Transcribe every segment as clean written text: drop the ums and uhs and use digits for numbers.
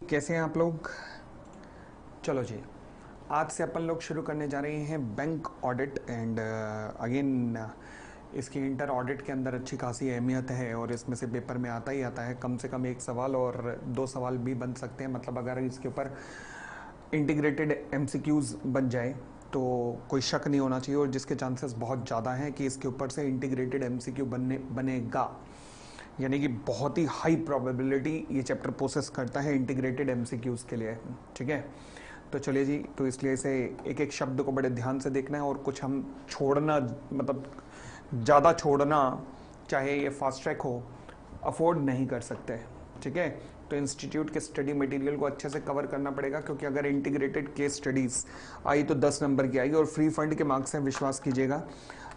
कैसे हैं आप लोग। चलो जी, आज से अपन लोग शुरू करने जा रहे हैं बैंक ऑडिट एंड अगेन इसकी इंटर ऑडिट के अंदर अच्छी खासी अहमियत है और इसमें से पेपर में आता ही आता है। कम से कम एक सवाल और दो सवाल भी बन सकते हैं। मतलब अगर इसके ऊपर इंटीग्रेटेड एमसीक्यूज बन जाए तो कोई शक नहीं होना चाहिए, और जिसके चांसेस बहुत ज़्यादा हैं कि इसके ऊपर से इंटीग्रेटेड एमसीक्यू बनेगा। यानी कि बहुत ही हाई प्रोबेबिलिटी ये चैप्टर प्रोसेस करता है इंटीग्रेटेड एमसीक्यूज के लिए। ठीक है, तो चलिए जी, तो इसलिए इसे एक एक शब्द को बड़े ध्यान से देखना है और कुछ हम छोड़ना, मतलब ज़्यादा छोड़ना, चाहे ये फास्ट ट्रैक हो, अफोर्ड नहीं कर सकते। ठीक है, तो इंस्टीट्यूट के स्टडी मटेरियल को अच्छे से कवर करना पड़ेगा, क्योंकि अगर इंटीग्रेटेड केस स्टडीज़ आई तो 10 नंबर की आएगी और फ्री फंड के मार्क्स हैं, विश्वास कीजिएगा।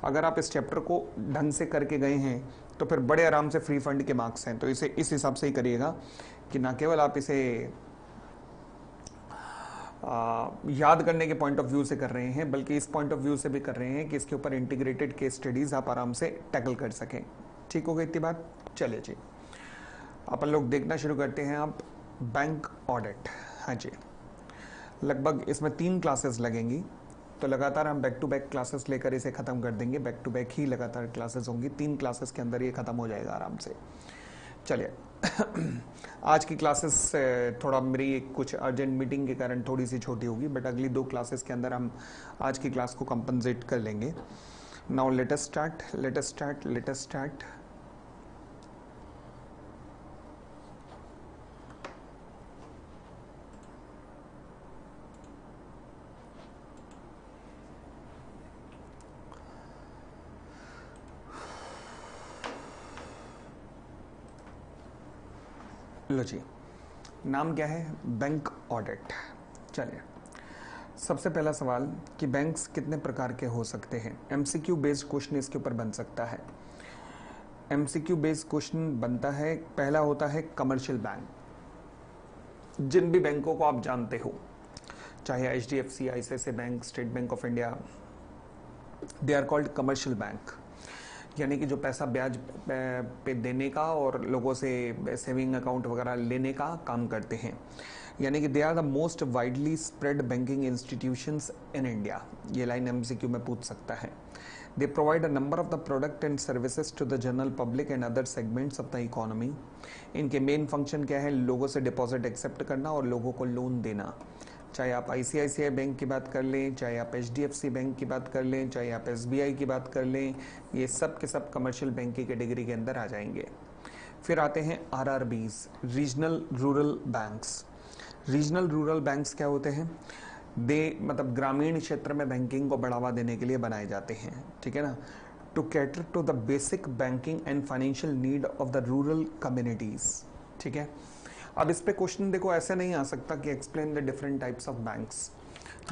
अगर आप इस चैप्टर को ढंग से करके गए हैं तो फिर बड़े आराम से फ्री फंड के मार्क्स हैं। तो इसे इस हिसाब से ही करिएगा कि ना केवल आप इसे याद करने के पॉइंट ऑफ व्यू से कर रहे हैं, बल्कि इस पॉइंट ऑफ व्यू से भी कर रहे हैं कि इसके ऊपर इंटीग्रेटेड केस स्टडीज आप आराम से टैकल कर सकें। ठीक हो गई इतनी बात। चलिए जी, अपन लोग देखना शुरू करते हैं। आप बैंक ऑडिट, हाँ जी, लगभग इसमें 3 क्लासेस लगेंगी, तो लगातार हम बैक टू बैक क्लासेस लेकर इसे ख़त्म कर देंगे। बैक टू बैक ही लगातार क्लासेस होंगी, 3 क्लासेस के अंदर ये ख़त्म हो जाएगा आराम से। चलिए आज की क्लासेस थोड़ा मेरी कुछ अर्जेंट मीटिंग के कारण थोड़ी सी छोटी होगी, बट अगली 2 क्लासेस के अंदर हम आज की क्लास को कंपनसेट कर लेंगे। Now let us start. लो जी, नाम क्या है? Bank audit. चलिए, सबसे पहला सवाल कि बैंक्स कितने प्रकार के हो सकते हैं। एमसीक्यू बेस्ड क्वेश्चन इसके ऊपर बन सकता है। एमसीक्यू बेस्ड क्वेश्चन बनता है, पहला होता है कमर्शियल बैंक। जिन भी बैंकों को आप जानते हो, चाहे HDFC, ICICI bank, State Bank of India, they are called commercial bank. यानी कि जो पैसा ब्याज पे देने का और लोगों से सेविंग अकाउंट वगैरह लेने का काम करते हैं। यानी कि they are the most widely spread banking institutions in India. ये लाइन एमसीक्यू में पूछ सकता है। They provide a number of the product and services to the general public and other segments of the economy. इनके main function क्या है? लोगों से डिपॉजिट एक्सेप्ट करना और लोगों को लोन देना। चाहे आप आईसीआईसीआई बैंक की बात कर लें, चाहे आप एचडीएफसी बैंक की बात कर लें, चाहे आप एसबीआई की बात कर लें, ये सब के सब कमर्शियल बैंक की कैटेगरी के अंदर आ जाएंगे। फिर आते हैं RRBs, regional rural banks. Regional rural banks क्या होते हैं? दे मतलब ग्रामीण क्षेत्र में बैंकिंग को बढ़ावा देने के लिए बनाए जाते हैं। ठीक है ना, to cater to the basic banking and financial need of the rural communities. ठीक है, अब इस पे क्वेश्चन देखो ऐसे नहीं आ सकता कि explain the different types of banks.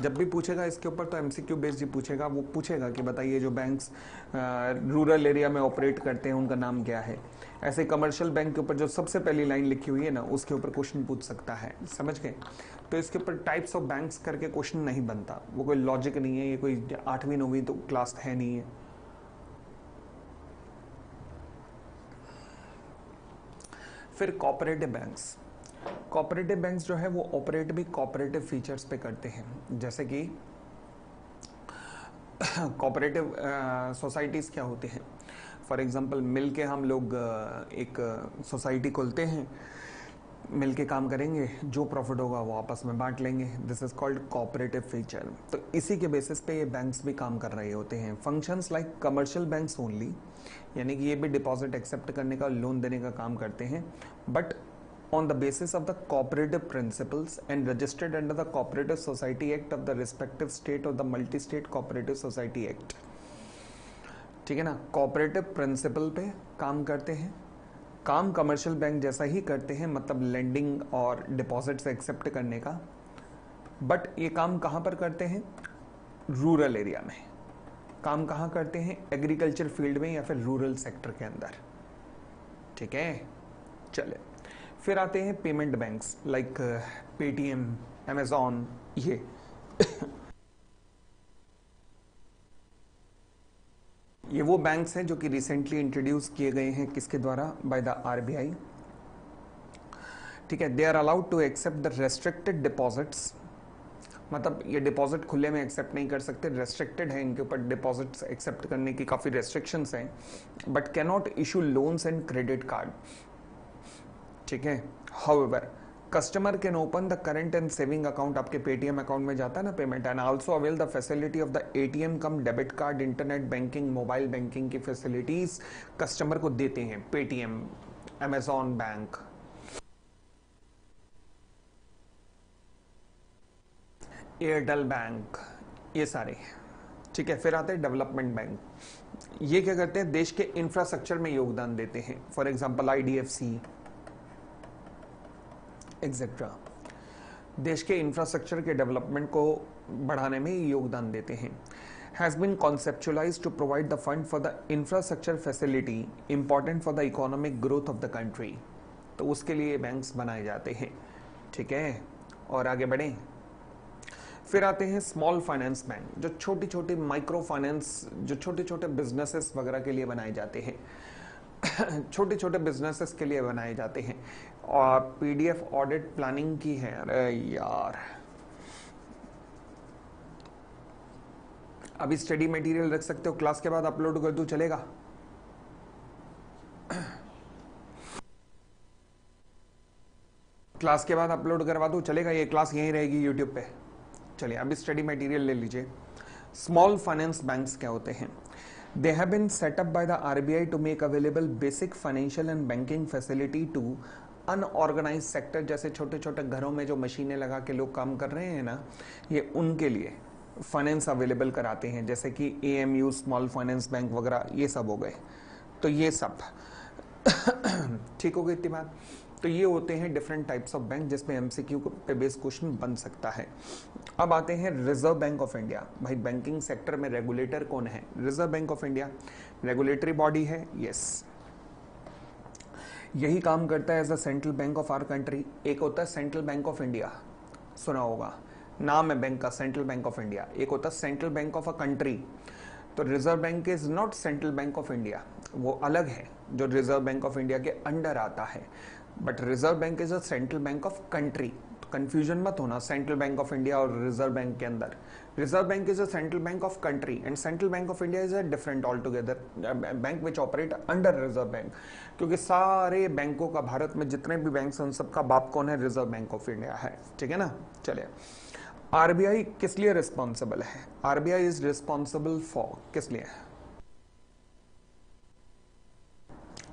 जब भी पूछेगा इसके ऊपर तो एमसीक्यू बेस्ड ही पूछेगा। वो पूछेगा कि बताइए जो बैंक्स रूरल एरिया में ऑपरेट करते हैं उनका नाम क्या है। ऐसे कमर्शियल बैंक के ऊपर जो सबसे पहली लाइन लिखी हुई है ना, उसके ऊपर क्वेश्चन पूछ सकता है। समझ गए? तो इसके ऊपर टाइप्स ऑफ बैंक्स करके क्वेश्चन नहीं बनता, वो कोई लॉजिक नहीं है, ये कोई 8वीं 9वीं तो क्लास है नहीं है। फिर कॉपरेटिव बैंक्स। कॉपरेटिव बैंक्स जो है वो ऑपरेट भी कॉपरेटिव फीचर्स पे करते हैं। जैसे कि कॉपरेटिव सोसाइटीज़ क्या होती हैं? फॉर एग्जांपल मिल के हम लोग एक सोसाइटी खोलते हैं, मिल के काम करेंगे, जो प्रॉफिट होगा वो आपस में बांट लेंगे। This is called cooperative feature. तो इसी के बेसिस पे ये बैंक्स भी काम कर रहे होते हैं। Functions like commercial banks only, यानी कि ये भी डिपॉजिट एक्सेप्ट करने का, लोन देने का काम करते हैं, but on the basis of the cooperative principles and registered under the Cooperative Society Act of the respective state or the Multi-State Cooperative Society Act। ठीक है ना, कोऑपरेटिव प्रिंसिपल पे काम करते हैं, काम कमर्शियल बैंक जैसा ही करते हैं, मतलब लेंडिंग और डिपॉजिट से एक्सेप्ट करने का, बट ये काम कहाँ पर करते हैं? रूरल एरिया में। काम कहाँ करते हैं? एग्रीकल्चर फील्ड में या फिर रूरल सेक्टर के अंदर। ठीक है, चले फिर आते हैं payment banks like Paytm, Amazon. ये वो बैंक्स हैं जो कि रिसेंटली इंट्रोड्यूस किए गए हैं, किसके द्वारा? By the RBI. ठीक है, they are allowed to accept the restricted deposits, मतलब ये डिपॉजिट खुले में एक्सेप्ट नहीं कर सकते, रेस्ट्रिक्टेड है इनके ऊपर डिपॉजिट्स एक्सेप्ट करने की काफ़ी रेस्ट्रिक्शंस हैं, but can not issue loans and credit card. ठीक है, however customer can open the current and saving account, आपके पेटीएम अकाउंट में जाता है ना payment, and also avail the facility of the ATM come debit card, internet banking, mobile banking की facilities customer को देते हैं Paytm, Amazon bank, Airtel bank, ये सारे। ठीक है, फिर आते हैं डेवलपमेंट बैंक, ये क्या करते हैं, देश के इंफ्रास्ट्रक्चर में योगदान देते हैं, फॉर एग्जांपल आईडीएफसी एक्सेट्रा, देश के इंफ्रास्ट्रक्चर के डेवलपमेंट को बढ़ाने में योगदान देते हैं। Has been conceptualised to provide the fund for the infrastructure facility important for the economic growth of the country, तो उसके लिए बैंक्स बनाए जाते हैं। ठीक है, और आगे बढ़ें, फिर आते हैं स्मॉल फाइनेंस बैंक, जो छोटी छोटी माइक्रो फाइनेंस, जो छोटे छोटे बिजनेसेस वगैरह के लिए बनाए जाते हैं छोटे छोटे बिजनेसेस के लिए बनाए जाते हैं। और पीडीएफ ऑडिट प्लानिंग की है, अरे यार अभी स्टडी मटेरियल रख सकते हो, क्लास के बाद अपलोड कर दूं चलेगा? क्लास के बाद अपलोड करवा दूं चलेगा? ये क्लास यहीं रहेगी यूट्यूब पे। चलिए अभी स्टडी मटेरियल ले लीजिए। स्मॉल फाइनेंस बैंक्स क्या होते हैं? They have been set up by the RBI to make available basic financial and banking facility to unorganized sector, जैसे छोटे छोटे घरों में जो मशीनें लगा के लोग काम कर रहे हैं ना, ये उनके लिए फाइनेंस अवेलेबल कराते हैं, जैसे कि AMU, स्मॉल फाइनेंस बैंक वगैरह, ये सब हो गए। तो ये सब ठीक हो गई इतनी बात। तो ये होते हैं डिफरेंट टाइप्स ऑफ बैंक जिसमें एमसीक्यू पे बेस्ड क्वेश्चन बन सकता है। अब आते हैं रिजर्व बैंक ऑफ इंडिया। भाई बैंकिंग सेक्टर में रेगुलेटर कौन है? Reserve bank of India regulatory body है, यस। यही काम करता है as a central bank of our country. एक होता है सेंट्रल बैंक ऑफ इंडिया, सुना होगा, नाम है बैंक का सेंट्रल बैंक ऑफ इंडिया। एक होता है central bank of a country. तो reserve bank is not central bank of India, वो अलग है जो रिजर्व बैंक ऑफ इंडिया के अंडर आता है। But reserve bank is a central bank of country, तो कंफ्यूजन मत होना सेंट्रल बैंक ऑफ इंडिया और रिजर्व बैंक के अंदर। Reserve bank is a central bank of country and central bank of India is a different all together bank which operate under reserve bank. क्योंकि सारे बैंकों का, भारत में जितने भी बैंक हैं उन सबका बाप कौन है? रिजर्व बैंक ऑफ इंडिया है। ठीक है ना? चलिए, आरबीआई किस लिए रिस्पॉन्सिबल है? आरबीआई इज रिस्पॉन्सिबल फॉर, किस लिए?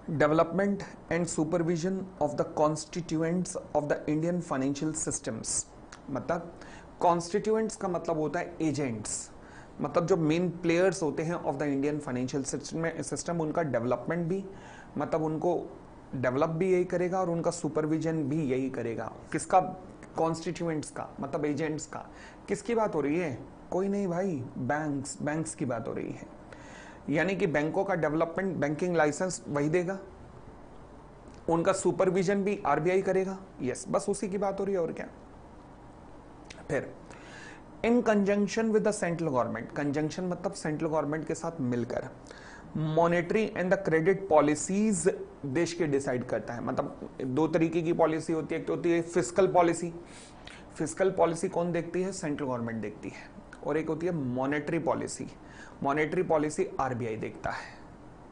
Development and supervision of the constituents of the Indian financial systems. मतलब कॉन्स्टिट्यूएंट्स का मतलब होता है एजेंट्स, मतलब जो मेन प्लेयर्स होते हैं of the Indian financial system, उनका डेवलपमेंट भी, मतलब उनको डेवलप भी यही करेगा और उनका सुपरविजन भी यही करेगा। किसका? कॉन्स्टिट्यूएंट्स का, मतलब एजेंट्स का। किसकी बात हो रही है? कोई नहीं भाई, बैंक्स की बात हो रही है। यानी कि बैंकों का डेवलपमेंट, बैंकिंग लाइसेंस वही देगा, उनका सुपरविजन भी आरबीआई करेगा, यस, बस उसी की बात हो रही है और क्या। फिर इन conjunction with the central government, conjunction मतलब सेंट्रल गवर्नमेंट के साथ मिलकर, monetary and the credit policies देश के डिसाइड करता है। मतलब दो तरीके की पॉलिसी होती है, एक तो होती है फिस्कल पॉलिसी। फिस्कल पॉलिसी कौन देखती है? सेंट्रल गवर्नमेंट देखती है। और एक होती है monetary policy. Monetary policy RBI देखता है।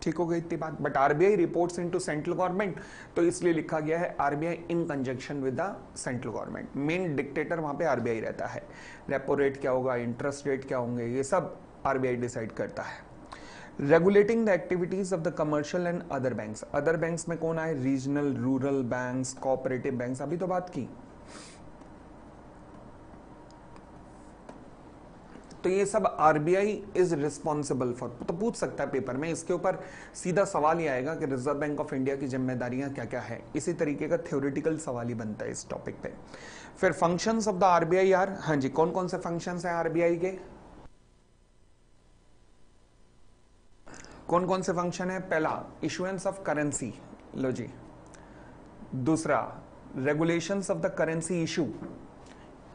ठीक हो गई इतनी बात। But RBI reports into central government, तो इसलिए लिखा गया है RBI in conjunction with the central government. Main dictator वहां पे आरबीआई रहता है। रेपो रेट क्या होगा, इंटरेस्ट रेट क्या होंगे, ये सब आरबीआई डिसाइड करता है। Regulating the activities of the commercial and other banks. Other banks में कौन आए? Regional, rural banks, cooperative banks, अभी तो बात की। तो ये सब आरबीआई इज रिस्पॉन्सिबल फॉर। तो पूछ सकता है पेपर में, इसके ऊपर सीधा सवाल ही आएगा कि रिजर्व बैंक ऑफ इंडिया की जिम्मेदारियां क्या क्या है। इसी तरीके का थ्योरेटिकल सवाल ही बनता है इस टॉपिक पे। फिर फंक्शंस ऑफ द आरबीआई यार, हाँ जी, कौन कौन से फंक्शंस हैं आरबीआई के? कौन कौन से फंक्शन है? पहला, इशुएंस ऑफ करेंसी, लो जी। दूसरा, regulations of the currency issue,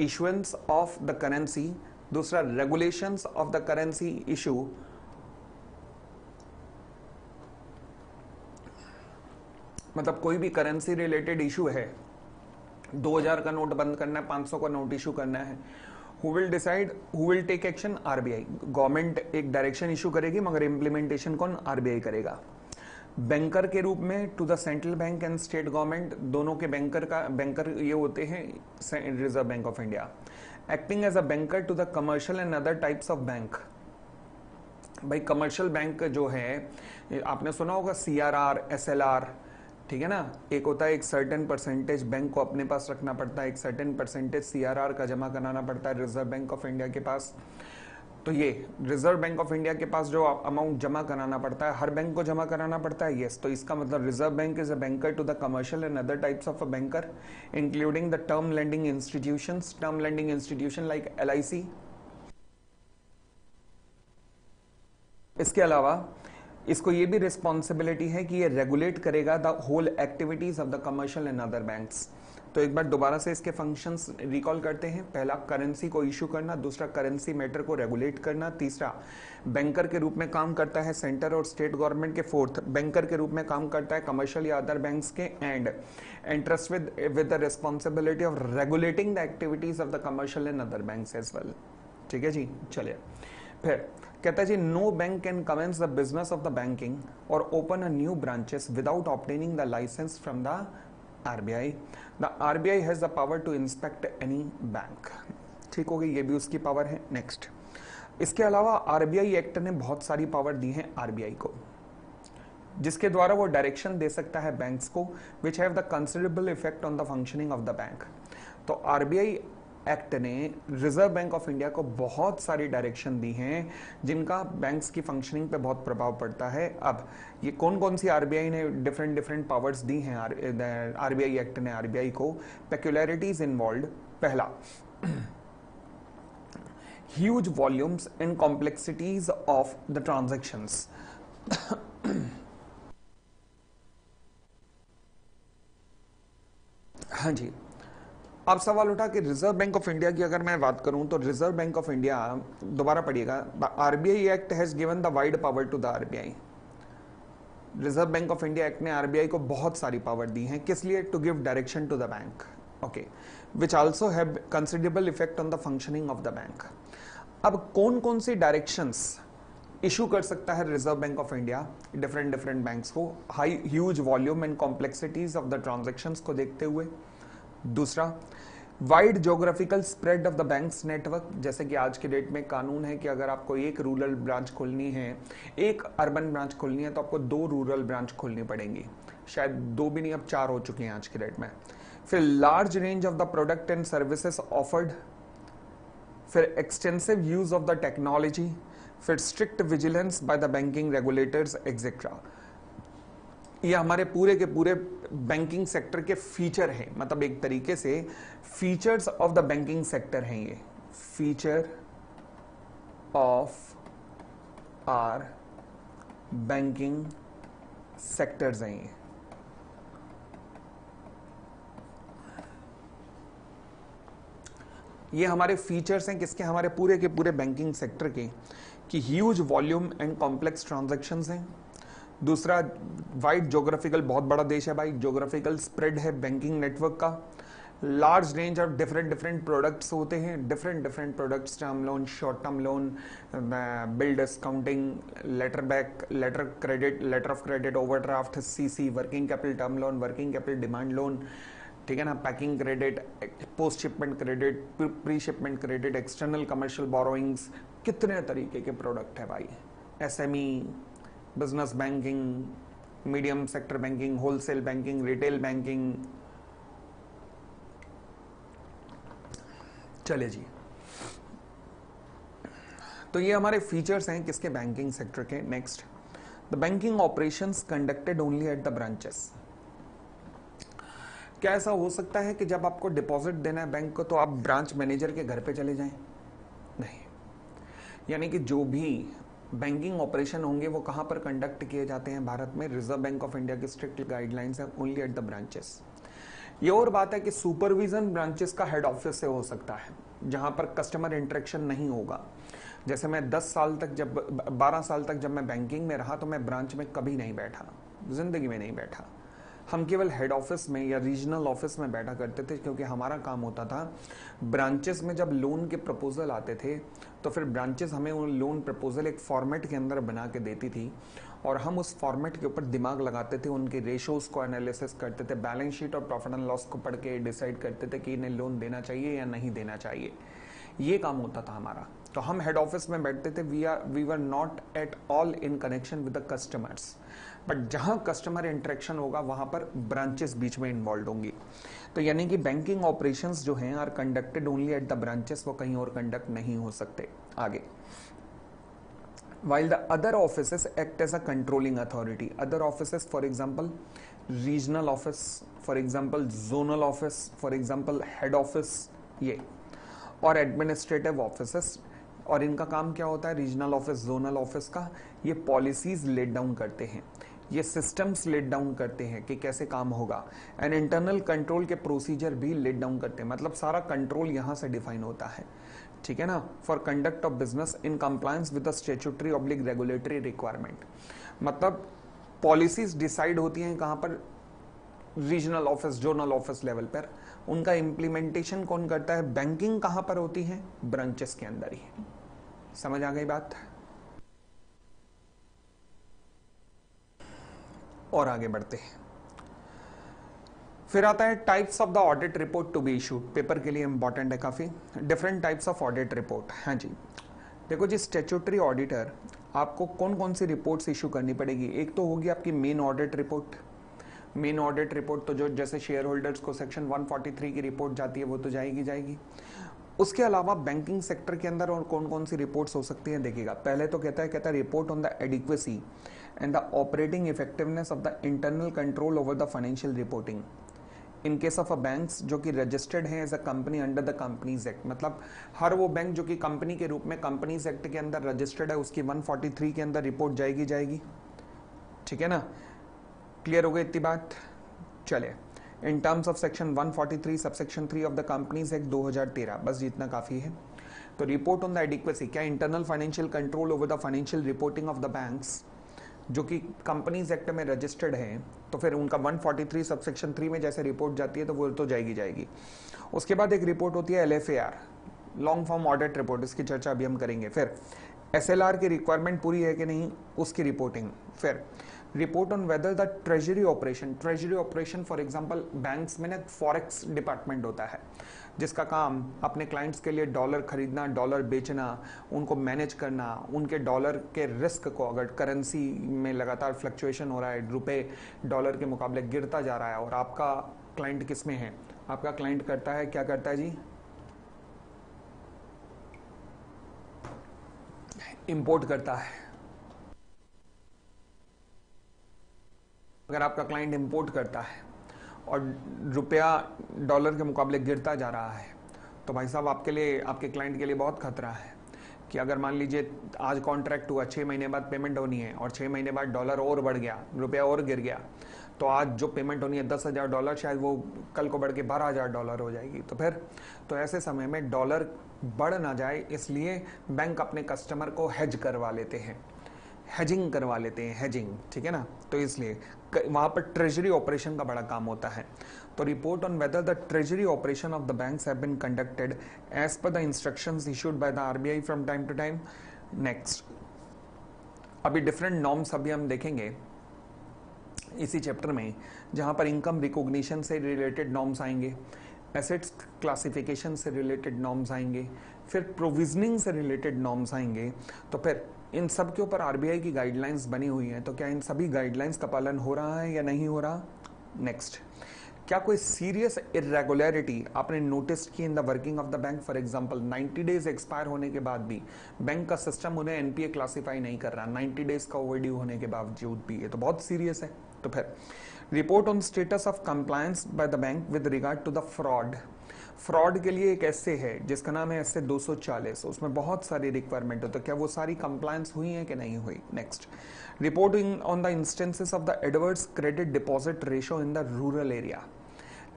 issuance of the currency. दूसरा, regulations of the currency issue. मतलब कोई भी करेंसी रिलेटेड इशू है 2000 का नोट बंद करना है, 500 का नोट इशू करना है, who will decide, who will take action? RBI. Government एक डायरेक्शन इशू करेगी मगर इम्प्लीमेंटेशन कौन? आरबीआई करेगा। बैंकर के रूप में to the central bank and state government, दोनों के बैंकर ये होते हैं Reserve bank of India. Acting as a banker to the commercial and other types of bank. भाई कमर्शियल बैंक जो है, आपने सुना होगा CRR, SLR, ठीक है ना। एक होता है एक सर्टेन परसेंटेज बैंक को अपने पास रखना पड़ता है, एक सर्टेन परसेंटेज CRR का जमा कराना पड़ता है रिजर्व बैंक ऑफ इंडिया के पास। तो ये रिजर्व बैंक ऑफ इंडिया के पास जो अमाउंट जमा कराना पड़ता है, हर बैंक को जमा कराना पड़ता है। यस, तो इसका मतलब Reserve bank is a banker to the commercial and other types of a banker including the term lending institutions, term lending institution like LIC। इसके अलावा इसको ये भी रिस्पॉन्सिबिलिटी है कि ये रेगुलेट करेगा the whole activities of the commercial and other banks. तो एक बार दोबारा से इसके फंक्शंस रिकॉल करते हैं। पहला, करेंसी को इशू करना। दूसरा, करेंसी मैटर को रेगुलेट करना। तीसरा, बैंकर के रूप में काम करता है सेंटर और स्टेट गवर्नमेंट के। फोर्थ, बैंकर के रूप में काम करता है कमर्शियल या अदर बैंक्स के। And interest with the responsibility of regulating the activities of the commercial and other banks as well. ठीक है जी, चलिए फिर कहता है जी, no bank can commence the business of the banking or open a new branches without obtaining the licence from the RBI. The RBI has the power to inspect any bank. ठीक हो गई, ये भी उसकी पावर है। Next, इसके अलावा RBI act ने बहुत सारी पावर दी है आरबीआई को, जिसके द्वारा वो डायरेक्शन दे सकता है बैंक्स को, which have the considerable effect on the functioning of the bank. तो आरबीआई एक्ट ने रिजर्व बैंक ऑफ इंडिया को बहुत सारी डायरेक्शन दी हैं जिनका बैंक्स की फंक्शनिंग पे बहुत प्रभाव पड़ता है। अब ये कौन कौन सी आरबीआई ने डिफरेंट पावर्स दी हैं आरबीआई एक्ट ने आरबीआई को? Peculiarities involve. पहला, huge volumes and complexities of the transactions. हाँ जी, अब सवाल उठा कि रिजर्व बैंक ऑफ इंडिया की अगर मैं बात करूं तो रिजर्व बैंक ऑफ इंडिया, दोबारा पढ़िएगा, the RBI act has given the wide power to the RBI. Reserve bank of India act ने आरबीआई को बहुत सारी पावर दी है, किस लिए? To give direction to the bank, okay, which also have considerable effect on the functioning of the bank. अब कौन कौन सी डायरेक्शंस इशू कर सकता है reserve bank of India different banks को? High huge volume and complexities of the transactions को देखते हुए। दूसरा, wide geographical spread of the banks network, जैसे कि आज के डेट में कानून है कि अगर आपको एक रूरल ब्रांच खोलनी है, एक अर्बन ब्रांच खोलनी है, तो आपको 2 रूरल ब्रांच खोलनी पड़ेंगी। शायद 2 भी नहीं, अब 4 हो चुकी हैं आज के डेट में। फिर large range of the product and services offered. फिर extensive use of the technology. फिर strict vigilance by the banking regulators etcetera. ये हमारे पूरे के पूरे बैंकिंग सेक्टर के फीचर हैं, मतलब एक तरीके से features of the banking sector हैं। ये feature of our banking sectors हैं। ये हमारे फीचर्स हैं किसके? हमारे पूरे के पूरे बैंकिंग सेक्टर के, कि huge volume and complex transactions हैं। दूसरा, वाइड जोग्राफिकल, बहुत बड़ा देश है भाई, जोग्राफिकल स्प्रेड है बैंकिंग नेटवर्क का। Large range of different products होते हैं, different products, term loan, short term loan, bill discounting, letter back, letter credit, letter of credit, overdraft, CC, working capital term loan, working capital demand loan, ठीक है ना, packing credit, post shipment credit, pre shipment credit, external commercial borrowings, कितने तरीके के product है भाई। SME, business banking, medium sector banking, wholesale banking, retail banking. चलिए जी, तो ये हमारे फीचर्स हैं किसके? बैंकिंग सेक्टर के। Next, the banking operations conducted only at the branches. क्या ऐसा हो सकता है कि जब आपको डिपॉजिट देना है बैंक को तो आप ब्रांच मैनेजर के घर पे चले जाएं? नहीं, यानी कि जो भी बैंकिंग ऑपरेशन होंगे वो कहां पर कंडक्ट किए जाते हैं भारत में? रिजर्व बैंक ऑफ इंडिया की स्ट्रिक्ट गाइडलाइंस है, ओनली एट द ब्रांचेस। ये और बात है कि सुपरविजन ब्रांचेस का हेड ऑफिस से हो सकता है, जहां पर कस्टमर इंटरेक्शन नहीं होगा। जैसे मैं 10 साल तक, जब 12 साल तक जब मैं बैंकिंग में रहा, तो मैं ब्रांच में कभी नहीं बैठा, जिंदगी में नहीं बैठा। हम केवल हेड ऑफिस में या रीजनल ऑफिस में बैठा करते थे, क्योंकि हमारा काम होता था ब्रांचेस में जब लोन के प्रपोजल आते थे तो फिर ब्रांचेस हमें वो लोन प्रपोजल एक फॉर्मेट के अंदर बना के देती थी और हम उस फॉर्मेट के ऊपर दिमाग लगाते थे, उनके रेशोज को एनालिसिस करते थे, बैलेंस शीट और प्रॉफिट एंड लॉस को पढ़ के डिसाइड करते थे कि इन्हें लोन देना चाहिए या नहीं देना चाहिए। ये काम होता था हमारा। तो हम हेड ऑफिस में बैठते थे, we were not at all in connection with the customers, but जहां कस्टमर इंटरेक्शन होगा वहां पर ब्रांचेस बीच में इन्वॉल्व होंगी। तो यानी कि बैंकिंग ऑपरेशंस जो हैं are conducted only at the branches, वो कहीं और कंडक्ट नहीं हो सकते। आगे, while the other offices act as a controlling authority, other offices for example regional office, for example zonal office, for example head office, ये और एडमिनिस्ट्रेटिव ऑफिसेस, और इनका काम क्या होता है, रीजनल ऑफिस जोनल ऑफिस का, ये पॉलिसीज लेट डाउन करते हैं, ये सिस्टम्स लेट डाउन करते हैं कि कैसे काम होगा, एंड इंटरनल कंट्रोल के प्रोसीजर भी लेट डाउन करते हैं। मतलब सारा कंट्रोल यहाँ से डिफाइन होता है, ठीक है ना, for conduct of business in compliance with the statutory oblique regulatory requirement. मतलब पॉलिसीज डिसाइड होती हैं कहाँ पर, regional office zonal office level पर, उनका इम्प्लीमेंटेशन कौन करता है, बैंकिंग कहाँ पर होती है, ब्रांचेस के अंदर ही। समझ आ गई बात। और आगे बढ़ते हैं, फिर आता है types of the audit report to be issued. Paper के लिए इंपॉर्टेंट है काफी, different types of audit report. हाँ जी, देखो जी, स्टैट्यूटरी ऑडिटर आपको कौन कौन सी रिपोर्ट्स इशू करनी पड़ेगी। एक तो होगी आपकी main audit report. Main audit report तो जो जैसे शेयर होल्डर्स को सेक्शन 143 की रिपोर्ट जाती है वो तो जाएगी। उसके अलावा बैंकिंग सेक्टर के अंदर और कौन कौन सी रिपोर्ट्स हो सकती हैं देखिएगा। पहले तो कहता है report on the adequacy and the operating effectiveness of the internal control over the financial reporting in case of a banks जो कि रजिस्टर्ड है as a company under the companies act. मतलब हर वो बैंक जो कि कंपनी के रूप में कंपनीज एक्ट के अंदर रजिस्टर्ड है, उसकी 143 के अंदर रिपोर्ट जाएगी। ठीक है ना, क्लियर हो गई इतनी बात। चले, in terms of section 143 subsection 3 of the companies act 2013, बस जितना काफी है। तो रिपोर्ट ऑन द एडिक्वेसी, क्या internal financial control over the financial reporting of the banks जो कि कंपनीज एक्ट में रजिस्टर्ड है, तो फिर उनका 143 सबसेक्शन 3 में जैसे रिपोर्ट जाती है तो वो तो जाएगी। उसके बाद एक रिपोर्ट होती है LFAR, long form audit report, इसकी चर्चा अभी हम करेंगे। फिर SLR की रिक्वायरमेंट पूरी है कि नहीं, उसकी रिपोर्टिंग। फिर report on whether the treasury operation for example banks में ना फॉरेक्स डिपार्टमेंट होता है जिसका काम अपने क्लाइंट्स के लिए डॉलर खरीदना, डॉलर बेचना, उनको मैनेज करना, उनके डॉलर के रिस्क को, अगर करेंसी में लगातार फ्लक्चुएशन हो रहा है, रुपए डॉलर के मुकाबले गिरता जा रहा है और आपका क्लाइंट किस में है, आपका क्लाइंट करता है, क्या करता है जी, इंपोर्ट करता है। अगर आपका क्लाइंट इंपोर्ट करता है और रुपया डॉलर के मुकाबले गिरता जा रहा है तो भाई साहब आपके लिए, आपके क्लाइंट के लिए बहुत खतरा है कि अगर मान लीजिए आज कॉन्ट्रैक्ट हुआ, 6 महीने बाद पेमेंट होनी है और 6 महीने बाद डॉलर और बढ़ गया, रुपया और गिर गया, तो आज जो पेमेंट होनी है $10,000, शायद वो कल को बढ़ के $12,000 हो जाएगी। तो फिर तो ऐसे समय में डॉलर बढ़ ना जाए इसलिए बैंक अपने कस्टमर को हेज करवा लेते हैं, हेजिंग करवा लेते हैं, हेजिंग, ठीक है ना। तो इसलिए वहां पर ट्रेजरी ऑपरेशन का बड़ा काम होता है। तो report on whether the treasury operation of the banks have been conducted as per the instructions issued by the RBI from time to time. Next, अभी डिफरेंट नॉर्म्स अभी हम देखेंगे इसी चैप्टर में, जहां पर इनकम रिकॉग्निशन से रिलेटेड नॉर्म्स आएंगे, एसेट्स क्लासिफिकेशन से रिलेटेड नॉर्म्स आएंगे, फिर प्रोविजनिंग से रिलेटेड नॉर्म्स आएंगे। तो फिर इन सब के ऊपर RBI की गाइडलाइंस बनी हुई हैं, तो क्या इन सभी गाइडलाइंस का पालन हो रहा है या नहीं हो रहा। नेक्स्ट, क्या कोई सीरियस इरेगुलरिटी आपने नोटिस की in the working of the bank. For example 90 days expire होने के बाद भी बैंक का सिस्टम उन्हें NPA क्लासिफाई नहीं कर रहा, 90 डेज का ओवरड्यू होने के बावजूद भी, ये तो बहुत सीरियस है। तो फिर report on status of compliance by the bank with regard to the fraud के लिए एक ऐसे है जिसका नाम है ऐसे 240, उसमें बहुत सारी रिक्वायरमेंट है, तो क्या वो सारी कंप्लायंस हुई है कि नहीं हुई। Next, reporting on the instances of the adverse credit deposit ratio in the rural area.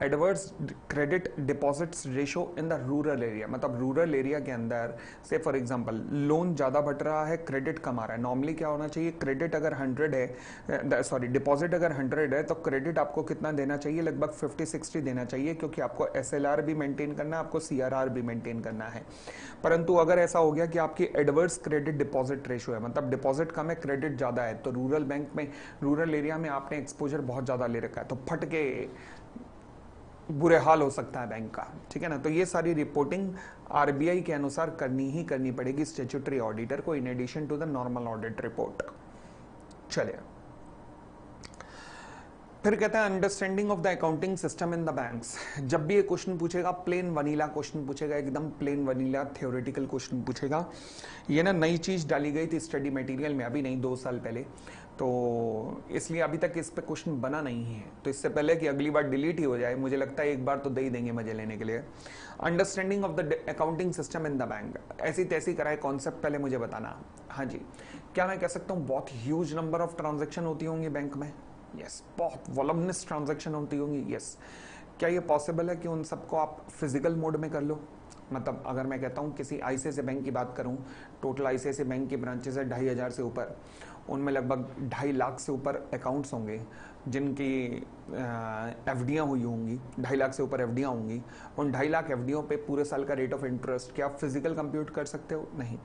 Adverse credit deposits ratio in the rural area, मतलब रूरल एरिया के अंदर से फॉर एग्जांपल लोन ज़्यादा बढ़ रहा है, क्रेडिट कम आ रहा है। नॉर्मली क्या होना चाहिए, क्रेडिट अगर 100 है, सॉरी डिपॉजिट अगर 100 है तो क्रेडिट आपको कितना देना चाहिए, लगभग 50-60 देना चाहिए, क्योंकि आपको SLR भी मेंटेन करना है, आपको CRR भी मेंटेन करना है। परंतु अगर ऐसा हो गया कि आपकी एडवर्स क्रेडिट डिपॉजिट रेशो है, मतलब डिपॉजिट कम है क्रेडिट ज़्यादा है, तो रूरल बैंक में, रूरल एरिया में आपने एक्सपोजर बहुत ज़्यादा ले रखा है, तो फट के बुरे हाल हो सकता है बैंक का, ठीक है ना। तो ये सारी रिपोर्टिंग RBI के अनुसार करनी ही करनी पड़ेगी स्टैट्यूटरी ऑडिटर को, in addition to the normal audit report. चलिए फिर कहते हैं understanding of the accounting system in the banks. जब भी ये क्वेश्चन पूछेगा प्लेन वनीला क्वेश्चन पूछेगा, एकदम प्लेन वनीला थ्योरेटिकल क्वेश्चन पूछेगा। ये ना नई चीज डाली गई थी स्टडी मटेरियल में, अभी नहीं 2 साल पहले, तो इसलिए अभी तक इस पे क्वेश्चन बना नहीं है। तो इससे पहले कि अगली बार डिलीट ही हो जाए, मुझे लगता है एक बार तो दे ही देंगे मजे लेने के लिए। Understanding of the accounting system in the bank, ऐसी तैसी कराए कॉन्सेप्ट पहले मुझे बताना। हाँ जी, क्या मैं कह सकता हूँ बहुत ह्यूज नंबर ऑफ ट्रांजेक्शन होती होंगी बैंक में? यस, बहुत वॉल्यूमिनस ट्रांजैक्शन होती होंगी। यस, क्या ये पॉसिबल है कि उन सबको आप फिजिकल मोड में कर लो? मतलब अगर मैं कहता हूँ किसी ICICI बैंक की बात करूँ, टोटल ICICI बैंक की ब्रांचेस है 2500 से ऊपर, उनमें लगभग 2.5 लाख से ऊपर अकाउंट्स होंगे जिनकी FDयाँ हुई होंगी, 2.5 लाख से ऊपर FDयाँ होंगी। उन 2.5 लाख FDयों पे पूरे साल का रेट ऑफ इंटरेस्ट क्या आप फिजिकल कंप्यूट कर सकते हो? नहीं।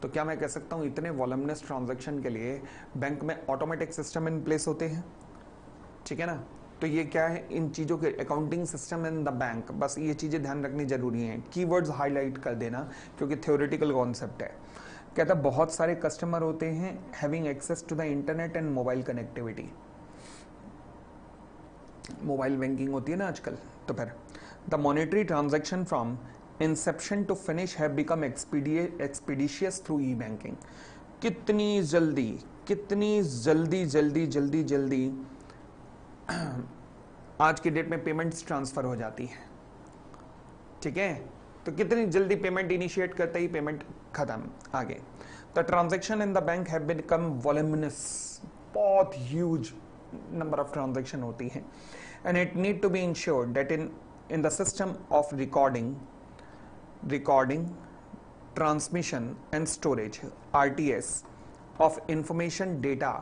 तो क्या मैं कह सकता हूँ इतने वॉल्यूमिनस ट्रांजैक्शन के लिए बैंक में ऑटोमेटिक सिस्टम इन प्लेस होते हैं, ठीक है ना। तो ये क्या है, इन चीज़ों के accounting system in the bank, बस ये चीज़ें ध्यान रखनी जरूरी हैं, कीवर्ड्स हाईलाइट कर देना क्योंकि थ्योरेटिकल कॉन्सेप्ट है। कहता बहुत सारे कस्टमर होते हैं having access to the internet and mobile connectivity, mobile banking होती है ना आजकल। तो फिर the monetary transaction from inception to finish have become expeditious through e banking. कितनी जल्दी जल्दी आज की डेट में पेमेंट्स ट्रांसफर हो जाती है, ठीक है। तो कितनी जल्दी पेमेंट इनिशिएट करते ही पेमेंट खत्म, आगे। The transaction in the bank have become voluminous, बहुत ह्यूज नंबर ऑफ ट्रांजैक्शन होती है, and it need to be ensured that in the system of recording transmission and storage RTS of information data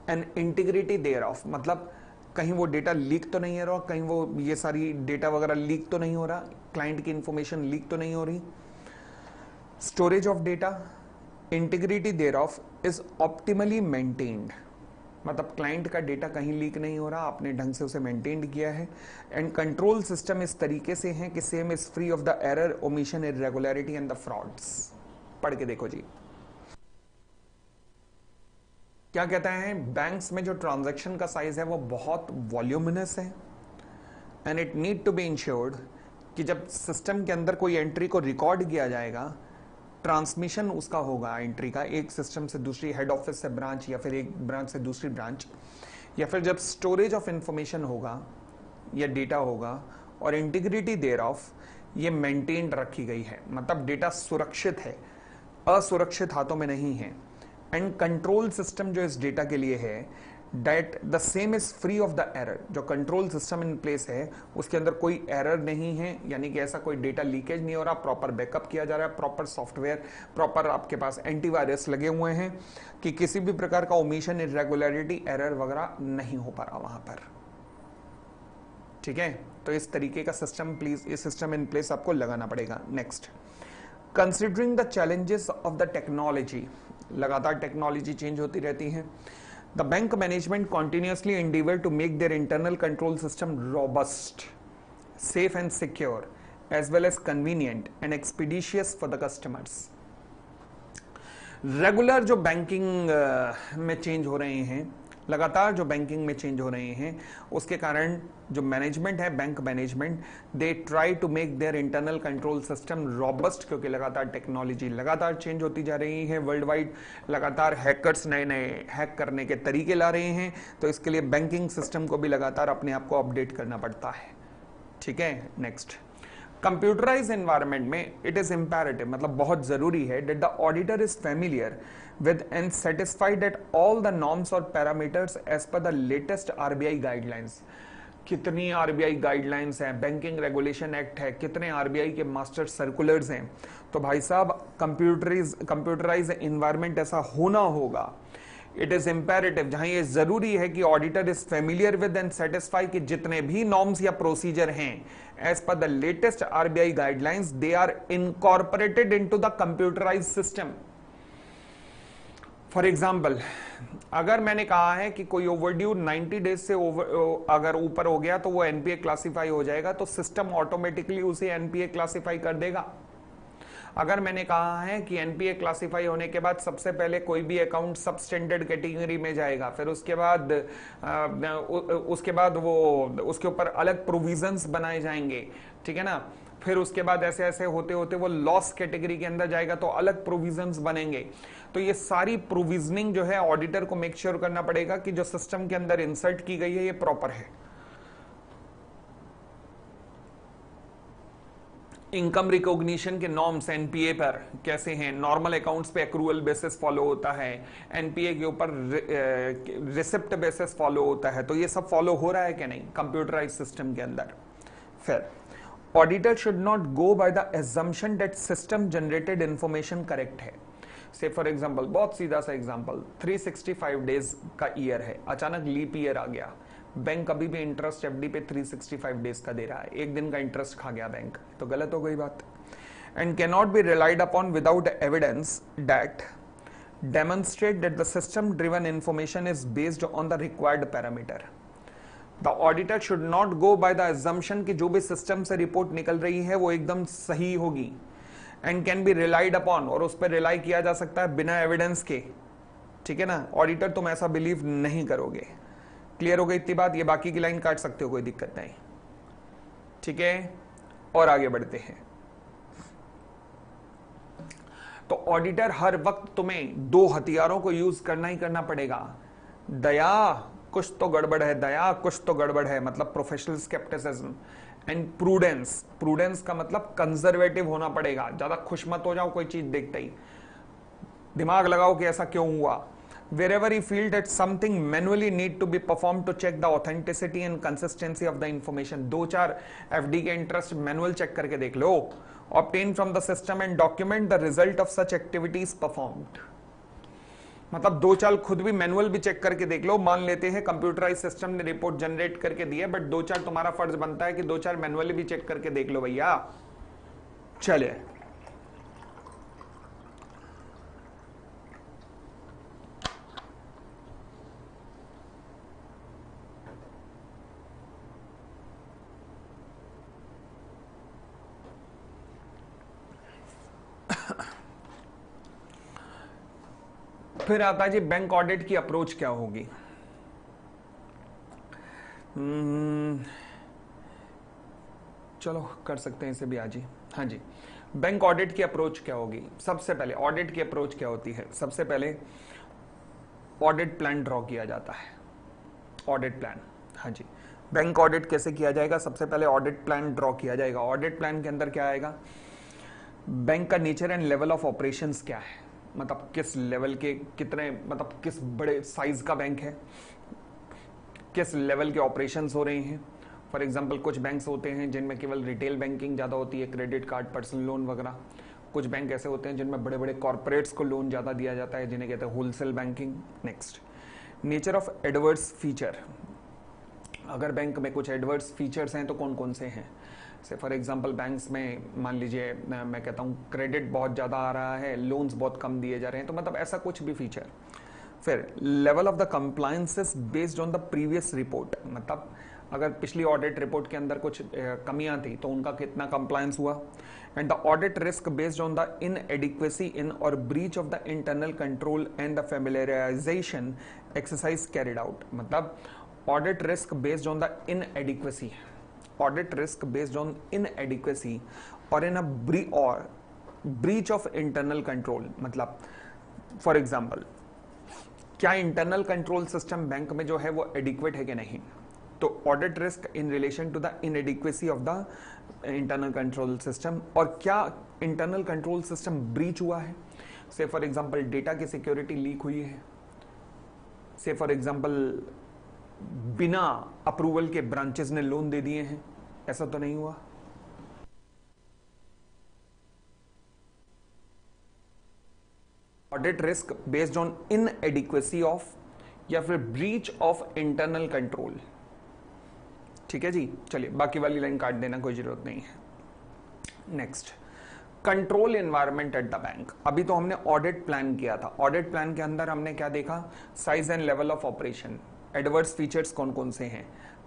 and integrity thereof, मतलब कहीं वो data leak तो नहीं हो रहा, कहीं वो ये सारी डेटा वगैरह लीक तो नहीं हो रहा, क्लाइंट की इंफॉर्मेशन लीक तो नहीं हो रही। Storage of data, integrity thereof is optimally maintained, मतलब क्लाइंट का डेटा कहीं लीक नहीं हो रहा, आपने ढंग से उसे मेंटेन किया है। एंड कंट्रोल सिस्टम इस तरीके से है कि same is free of the error, omission, irregularity and the frauds. पढ़ के देखो जी क्या कहता है, बैंक्स में जो ट्रांजैक्शन का साइज है वो बहुत वॉल्यूमिनस है, and it need to be ensured कि जब सिस्टम के अंदर कोई एंट्री को रिकॉर्ड किया जाएगा, ट्रांसमिशन उसका होगा एंट्री का एक सिस्टम से दूसरी, हेड ऑफिस से ब्रांच या फिर एक ब्रांच से दूसरी ब्रांच, या फिर जब स्टोरेज ऑफ इंफॉर्मेशन होगा या डेटा होगा, और इंटीग्रिटी देयर ऑफ ये मेंटेन्ड रखी गई है, मतलब डेटा सुरक्षित है, असुरक्षित हाथों में नहीं है। एंड कंट्रोल सिस्टम जो इस डेटा के लिए है, that the same is free of the error, जो कंट्रोल सिस्टम इन प्लेस है उसके अंदर कोई एरर नहीं है, यानी कि ऐसा कोई डेटा लीकेज नहीं हो रहा, प्रॉपर बैकअप किया जा रहा है, प्रॉपर सॉफ्टवेयर, प्रॉपर आपके पास एंटीवायरस लगे हुए हैं कि किसी भी प्रकार का ओमिशन, इरेगुलरिटी, एरर वगैरह नहीं हो पा रहा वहां पर, ठीक है। तो इस तरीके का सिस्टम प्लीज, ये सिस्टम इन प्लेस आपको लगाना पड़ेगा। Next, considering the challenges of the technology, लगातार टेक्नोलॉजी चेंज होती रहती है। The bank management continuously endeavour to make their internal control system robust, safe and secure, as well as convenient and expeditious for the customers. Regular जो banking में change हो रहे हैं, लगातार जो बैंकिंग में चेंज हो रहे हैं, उसके कारण जो मैनेजमेंट है, bank management, they try to make their internal control system robust, क्योंकि लगातार टेक्नोलॉजी लगातार चेंज होती जा रही है वर्ल्ड वाइड, लगातार हैकर्स नए नए हैक करने के तरीके ला रहे हैं, तो इसके लिए बैंकिंग सिस्टम को भी लगातार अपने आप को अपडेट करना पड़ता है, ठीक है। नेक्स्ट, कंप्यूटराइज एनवायरनमेंट में इट इज इंपैरेटिव, मतलब बहुत जरूरी है, that the auditor is familiar with and satisfied that all the norms or parameters as per the latest RBI guidelines. कितनी आरबीआई गाइडलाइंस हैं, बैंकिंग रेगुलेशन एक्ट है, कितने RBI के मास्टर सर्कुलर्स हैं। तो भाई साहब कंप्यूटराइज एनवायरनमेंट ऐसा होना होगा। इट इज इंपेरेटिव, जहां ये जरूरी है कि auditor is familiar with and satisfy कि जितने भी नॉर्म्स या प्रोसीजर हैं as per the latest RBI guidelines they are incorporated into the computerise system. For example, अगर मैंने कहा है कि कोई ओवरड्यू 90 डेज से अगर ऊपर हो गया तो वो एनपीए क्लासिफाई हो जाएगा, तो सिस्टम ऑटोमेटिकली उसे एनपीए क्लासिफाई कर देगा। अगर मैंने कहा है कि एनपीए क्लासिफाई होने के बाद सबसे पहले कोई भी अकाउंट सबस्टैंडर्ड कैटेगरी में जाएगा, फिर उसके बाद वो उसके ऊपर अलग प्रोविजंस बनाए जाएंगे, ठीक है ना। फिर उसके बाद ऐसे ऐसे होते होते वो लॉस कैटेगरी के अंदर जाएगा तो अलग प्रोविजंस बनेंगे। तो ये सारी प्रोविजनिंग जो है ऑडिटर को मेक श्योर करना पड़ेगा कि जो सिस्टम के अंदर इंसर्ट की गई है ये प्रॉपर है। इनकम रिकॉग्निशन के नॉर्म्स एनपीए पर कैसे हैं, नॉर्मल अकाउंट्स पे एक्रूअल बेसिस फॉलो होता है, एनपीए के ऊपर रिसिप्ट बेसिस फॉलो होता है, तो ये सब फॉलो हो रहा है कि नहीं कंप्यूटराइज सिस्टम के अंदर। फिर auditor should not go by the assumption that system generated information correct है। से फॉर एग्जांपल, बहुत सीधा सा एग्जांपल, 365 डेज का ईयर है, अचानक लीप ईयर आ गया, बैंक अभी भी इंटरेस्ट एफडी पे 365 डेज का दे रहा है, एक दिन का इंटरेस्ट खा गया बैंक, तो गलत हो गई बात। And can not be relied upon without evidence that demonstrate that the system driven information is based on the required parameter. The auditor should not go by the assumption कि जो भी सिस्टम से report निकल रही है वो एकदम सही होगी, and can be relied upon, और उस पर रिलाई किया जा सकता है बिना एविडेंस के, ठीक है ना। ऑडिटर तुम ऐसा बिलीव नहीं करोगे। क्लियर हो गई इतनी बात, ये बाकी की लाइन काट सकते हो, कोई दिक्कत नहीं, ठीक है। और आगे बढ़ते हैं। तो ऑडिटर हर वक्त तुम्हें दो हथियारों को यूज करना ही करना पड़ेगा। दया, कुछ तो गड़बड़ है, दया कुछ तो गड़बड़ है, मतलब professional scepticism, and prudence, prudence का मतलब कंजर्वेटिव होना पड़ेगा, ज्यादा खुश मत हो जाओ कोई चीज देखते ही, दिमाग लगाओ कि ऐसा क्यों हुआ। Wherever you feel that something manually need to be performed to check the authenticity and consistency of the information, 2-4 FD के इंटरेस्ट मैनुअल चेक करके देख लो। Obtain from the system and document the result of such activities performed, मतलब 2-4 खुद भी manual भी check करके देख लो। मान लेते हैं कंप्यूटराइज सिस्टम ने रिपोर्ट जनरेट करके दी है, बट 2-4 तुम्हारा फर्ज बनता है कि 2-4 मैनुअली भी चेक करके देख लो भैया। चलिए, फिर आता है जी बैंक ऑडिट की अप्रोच क्या होगी। चलो कर सकते हैं इसे भी आज ही। हाँ जी, बैंक ऑडिट की अप्रोच क्या होगी। सबसे पहले ऑडिट की अप्रोच क्या होती है, सबसे पहले ऑडिट प्लान ड्रॉ किया जाता है। ऑडिट प्लान, हाँ जी, बैंक ऑडिट कैसे किया जाएगा, सबसे पहले ऑडिट प्लान ड्रॉ किया जाएगा। ऑडिट प्लान के अंदर क्या आएगा, बैंक का nature and level of operations क्या है, मतलब किस लेवल के, कितने, मतलब किस बड़े साइज का बैंक है, किस लेवल के ऑपरेशंस हो रहे हैं। फॉर एग्जांपल, कुछ बैंक्स होते हैं जिनमें केवल रिटेल बैंकिंग ज़्यादा होती है, क्रेडिट कार्ड, पर्सनल लोन वगैरह। कुछ बैंक ऐसे होते हैं जिनमें बड़े बड़े कॉर्पोरेट्स को लोन ज़्यादा दिया जाता है, जिन्हें कहते हैं wholesale banking. Next, nature of adverse feature, अगर बैंक में कुछ एडवर्स फीचर्स हैं तो कौन कौन से हैं। से फॉर एग्जांपल, बैंक्स में मान लीजिए मैं कहता हूँ क्रेडिट बहुत ज़्यादा आ रहा है, लोन्स बहुत कम दिए जा रहे हैं, तो मतलब ऐसा कुछ भी फीचर। फिर level of the compliances based on the previous report, मतलब अगर पिछली ऑडिट रिपोर्ट के अंदर कुछ कमियां थी तो उनका कितना कंप्लायंस हुआ। And the audit risk based on the inadequacy in or breach of the internal control and the familiarisation exercise carried out, मतलब audit risk based on the inadequacy, audit risk based on inadequacy or in a breach of internal control, मतलब for example क्या internal control system bank में जो है वो adequate है कि नहीं। तो audit risk in relation to the inadequacy of the internal control system, और क्या इंटरनल कंट्रोल सिस्टम ब्रीच हुआ है। से फॉर एग्जांपल डेटा की सिक्योरिटी लीक हुई है, से फॉर एग्जांपल बिना अप्रूवल के ब्रांचेस ने लोन दे दिए हैं? ऐसा तो नहीं हुआ। Audit risk based on inadequacy of या फिर ब्रीच ऑफ इंटरनल कंट्रोल। ठीक है जी, चलिए बाकी वाली लाइन काट देना, कोई जरूरत नहीं है। Next, control environment at the bank. अभी तो हमने ऑडिट प्लान किया था, ऑडिट प्लान के अंदर हमने क्या देखा? Size and level of operation, adverse features कौन कौन से हैं,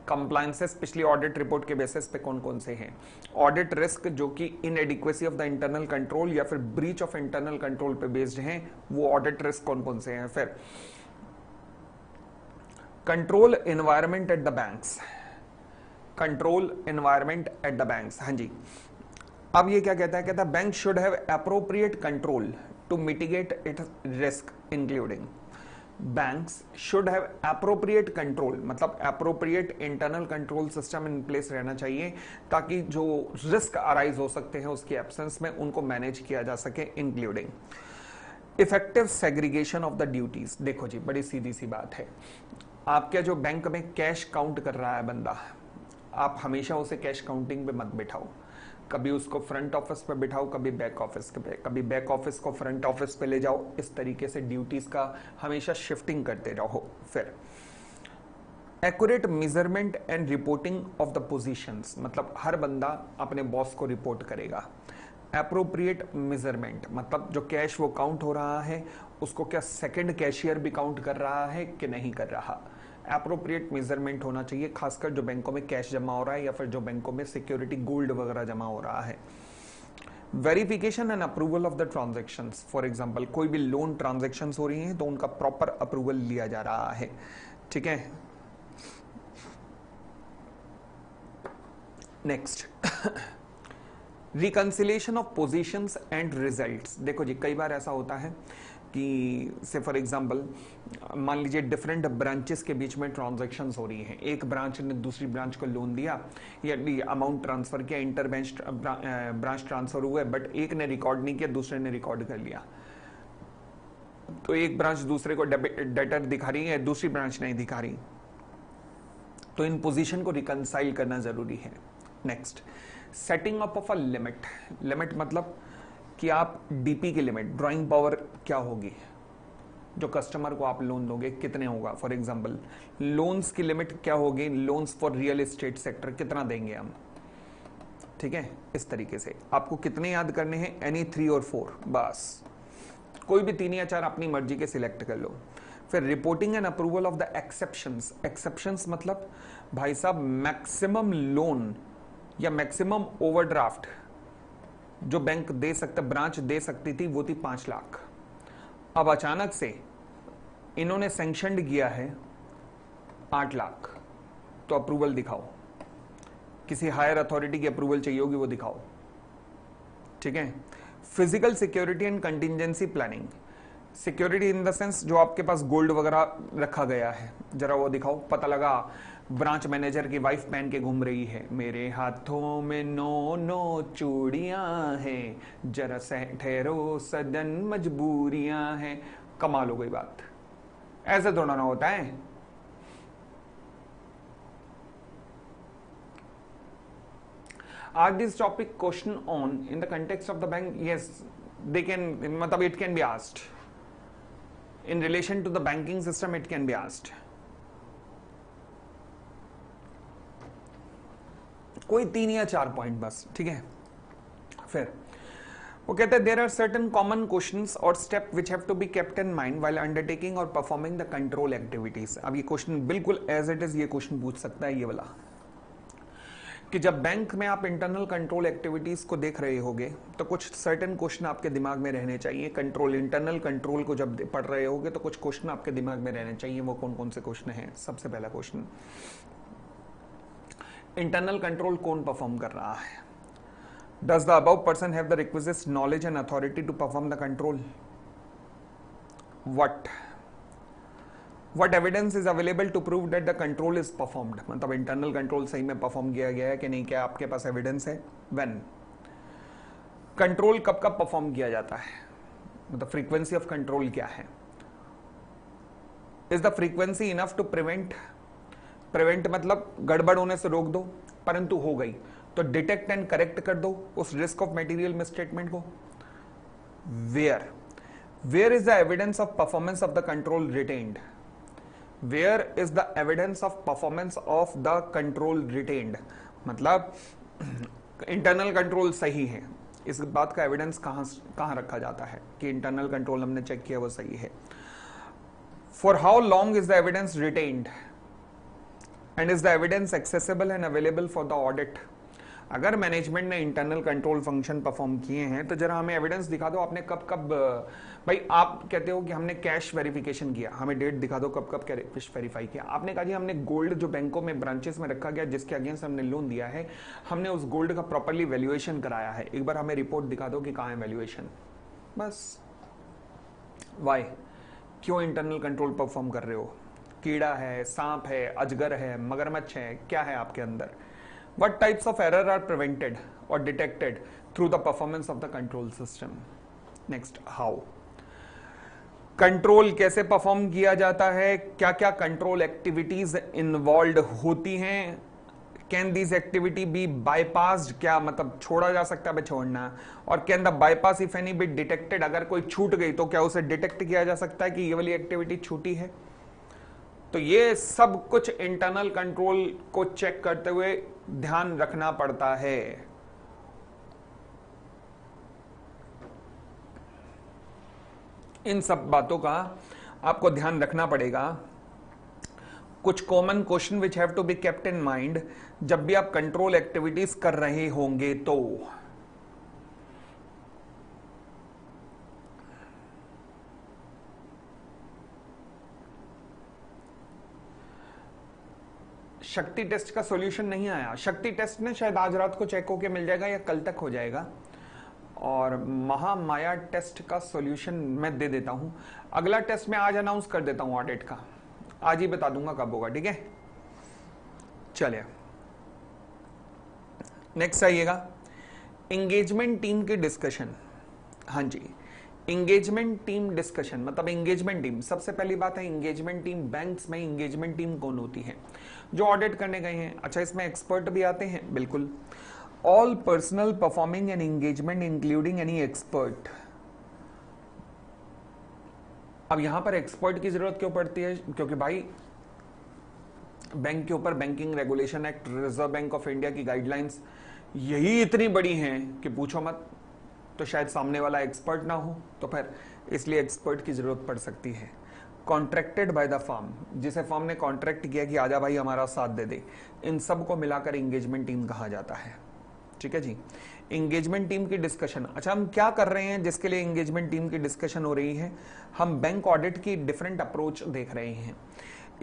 कंप्लायंसेस पिछली ऑडिट रिपोर्ट के बेसिस पे कौन कौन से हैं, ऑडिट रिस्क जो कि inadequacy of the internal control या फिर ब्रीच ऑफ इंटरनल कंट्रोल पे बेस्ड हैं, वो ऑडिट रिस्क कौन कौन से हैं। फिर control environment at the banks, control environment at the banks, हाँ जी। अब ये क्या कहता है? कहता है bank should have appropriate control to mitigate its risk, including banks should have appropriate control, मतलब appropriate internal control system in place रहना चाहिए ताकि जो रिस्क अराइज हो सकते हैं उसकी एब्सेंस में उनको मैनेज किया जा सके, including effective segregation of the duties. देखो जी, बड़ी सीधी सी बात है, आपके जो बैंक में कैश काउंट कर रहा है बंदा, आप हमेशा उसे कैश काउंटिंग पे मत बिठाओ, कभी उसको फ्रंट ऑफिस पे बिठाओ, कभी बैक ऑफिस पे, कभी बैक ऑफिस को फ्रंट ऑफिस पे ले जाओ, इस तरीके से ड्यूटीज का हमेशा शिफ्टिंग करते रहो। फिर accurate measurement and reporting of the positions, मतलब हर बंदा अपने बॉस को रिपोर्ट करेगा। एप्रोप्रिएट मेजरमेंट मतलब जो कैश वो काउंट हो रहा है उसको क्या सेकंड कैशियर भी काउंट कर रहा है कि नहीं कर रहा। एप्रोप्रिएट मेजरमेंट होना चाहिए, खासकर जो बैंकों में कैश जमा हो रहा है या फिर जो बैंकों में सिक्योरिटी गोल्ड वगैरह जमा हो रहा है। Verification and approval of the transactions, for example कोई भी लोन ट्रांजैक्शंस हो रही हैं तो उनका प्रॉपर अप्रूवल लिया जा रहा है। ठीक है, next reconciliation of positions and results. देखो जी, कई बार ऐसा होता है कि से फॉर एग्जांपल मान लीजिए डिफरेंट ब्रांचेस के बीच में ट्रांजैक्शंस हो रही हैं, एक ब्रांच ने दूसरी ब्रांच को लोन दिया या अमाउंट ट्रांसफर किया, इंटर ब्रांच ट्रांसफर हुए, बट एक ने रिकॉर्ड नहीं किया, दूसरे ने रिकॉर्ड कर लिया, तो एक ब्रांच दूसरे को डेटर दिखा रही है, दूसरी ब्रांच नहीं दिखा रही, तो इन पोजीशन को रिकंसाइल करना जरूरी है। Next, setting up of a limit. Limit मतलब कि आप डीपी की लिमिट, ड्राइंग पावर क्या होगी, जो कस्टमर को आप लोन दोगे कितने होगा। फॉर एग्जांपल लोन्स की लिमिट क्या होगी, loans for real estate sector कितना देंगे हम। ठीक है, इस तरीके से आपको कितने याद करने हैं, एनी 3 और 4, बस कोई भी 3 या 4 अपनी मर्जी के सिलेक्ट कर लो। फिर reporting and approval of the exceptions. Exceptions मतलब भाई साहब मैक्सिमम लोन या मैक्सिमम ओवरड्राफ्ट जो बैंक दे सकता, ब्रांच दे सकती थी वो थी 5 लाख। अब अचानक से इन्होंने सैंक्शनड किया है 8 लाख, तो अप्रूवल दिखाओ, किसी हायर अथॉरिटी की अप्रूवल चाहिए होगी वो दिखाओ। ठीक है, physical security and contingency planning. Security in the sense जो आपके पास गोल्ड वगैरह रखा गया है जरा वो दिखाओ। पता लगा ब्रांच मैनेजर की वाइफ पहन के घूम रही है, मेरे हाथों में 9 चूड़ियां हैं, जरा से ठहरो सदन मजबूरियां हैं। कमाल हो गई बात, ऐसे थोड़ा ना होता है। Are this topic question on in the context of the bank? Yes, they can, मतलब it can be asked in relation to the banking system, it can be asked. कोई 3 या 4 पॉइंट बस, ठीक है। फिर वो कहते हैं there are certain common questions or step which have to be kept in mind while undertaking or performing the control activities. अब ये क्वेश्चन बिल्कुल एज इट इज ये क्वेश्चन पूछ सकता है ये वाला, कि जब बैंक में आप इंटरनल कंट्रोल एक्टिविटीज को देख रहे होगे तो कुछ सर्टेन क्वेश्चन आपके दिमाग में रहने चाहिए। कंट्रोल, इंटरनल कंट्रोल को जब पढ़ रहे होगे तो कुछ क्वेश्चन आपके दिमाग में रहने चाहिए। वो कौन कौन से क्वेश्चन हैं? सबसे पहला क्वेश्चन, इंटरनल कंट्रोल कौन परफॉर्म कर रहा है? Does the above person have the requisite knowledge and authority to perform the control? What evidence is available to prove that the control is performed? मतलब इंटरनल कंट्रोल सही में perform किया गया है कि नहीं, क्या आपके पास एविडेंस है? When कंट्रोल कब कब परफॉर्म किया जाता है, मतलब फ्रीक्वेंसी ऑफ कंट्रोल क्या है? Is the frequency enough to prevent prevent मतलब गड़बड़ होने से रोक दो, परंतु हो गई तो डिटेक्ट एंड करेक्ट कर दो उस रिस्क ऑफ मटेरियल मिसस्टेटमेंट को। Where is the evidence of performance of the control retained, where is the evidence of performance of the control retained, मतलब इंटरनल कंट्रोल सही है, इस बात का एविडेंस कहां रखा जाता है कि इंटरनल कंट्रोल हमने चेक किया वो सही है। For how long is the evidence retained and is the evidence accessible and available for the audit. अगर मैनेजमेंट ने इंटरनल कंट्रोल फंक्शन परफॉर्म किए हैं तो जरा हमें एविडेंस दिखा दो, आपने कब कब, भाई आप कहते हो कि हमने कैश वेरिफिकेशन किया, हमें डेट दिखा दो कब कब कैश वेरीफाई किया। आपने कहा जी हमने गोल्ड जो बैंकों में ब्रांचेस में रखा गया जिसके अगेंस्ट हमने लोन दिया है, हमने उस गोल्ड का प्रॉपरली वैल्यूएशन कराया है, एक बार हमें रिपोर्ट दिखा दो कि कहाँ है वैल्यूएशन, बस। वाई, क्यों इंटरनल कंट्रोल परफॉर्म कर रहे हो? कीड़ा है, सांप है, अजगर है, मगरमच्छ है, क्या है आपके अंदर? What types of error are prevented or detected through the performance of the control system? Next, how? Control कैसे परफॉर्म किया जाता है, क्या क्या कंट्रोल एक्टिविटीज इन्वॉल्व होती हैं, can this activity be bypassed, क्या मतलब छोड़ा जा सकता है छोड़ना, और can the bypass if any be detected, अगर कोई छूट गई तो क्या उसे डिटेक्ट किया जा सकता है कि ये वाली एक्टिविटी छूटी है। तो ये सब कुछ इंटरनल कंट्रोल को चेक करते हुए ध्यान रखना पड़ता है। इन सब बातों का आपको ध्यान रखना पड़ेगा। कुछ common question which have to be kept in mind जब भी आप कंट्रोल एक्टिविटीज कर रहे होंगे तो। शक्ति टेस्ट का सॉल्यूशन नहीं आया, शक्ति टेस्ट ने शायद आज रात को चेक होके मिल जाएगा या कल तक हो जाएगा, और महामाया टेस्ट का सॉल्यूशन मैं दे देता हूं। अगला टेस्ट मैं आज अनाउंस कर देता हूं ऑडिट का, आज ही बता दूंगा कब होगा, ठीक है। चलिए नेक्स्ट आइएगा, एंगेजमेंट टीम की डिस्कशन। हाँ जी, एंगेजमेंट टीम डिस्कशन मतलब एंगेजमेंट टीम, सबसे पहली बात है एंगेजमेंट टीम, बैंक्स में एंगेजमेंट टीम कौन होती है? जो ऑडिट करने गए हैं। अच्छा, इसमें एक्सपर्ट भी आते हैं, बिल्कुल। All personal performing an engagement including any expert. अब यहां पर एक्सपर्ट की जरूरत क्यों पड़ती है? क्योंकि भाई बैंक के ऊपर banking regulation act, reserve bank of India की गाइडलाइंस यही इतनी बड़ी हैं कि पूछो मत, तो शायद सामने वाला एक्सपर्ट ना हो, तो फिर इसलिए एक्सपर्ट की जरूरत पड़ सकती है। कॉन्ट्रैक्टेड बाय द फर्म, जिसे फर्म ने कॉन्ट्रैक्ट किया कि आजा भाई हमारा साथ दे दे, इन सब को मिलाकर एंगेजमेंट टीम कहा जाता है, ठीक है जी। एंगेजमेंट टीम की डिस्कशन, अच्छा हम क्या कर रहे हैं जिसके लिए एंगेजमेंट टीम की डिस्कशन हो रही है? हम बैंक ऑडिट की डिफरेंट अप्रोच देख रहे हैं।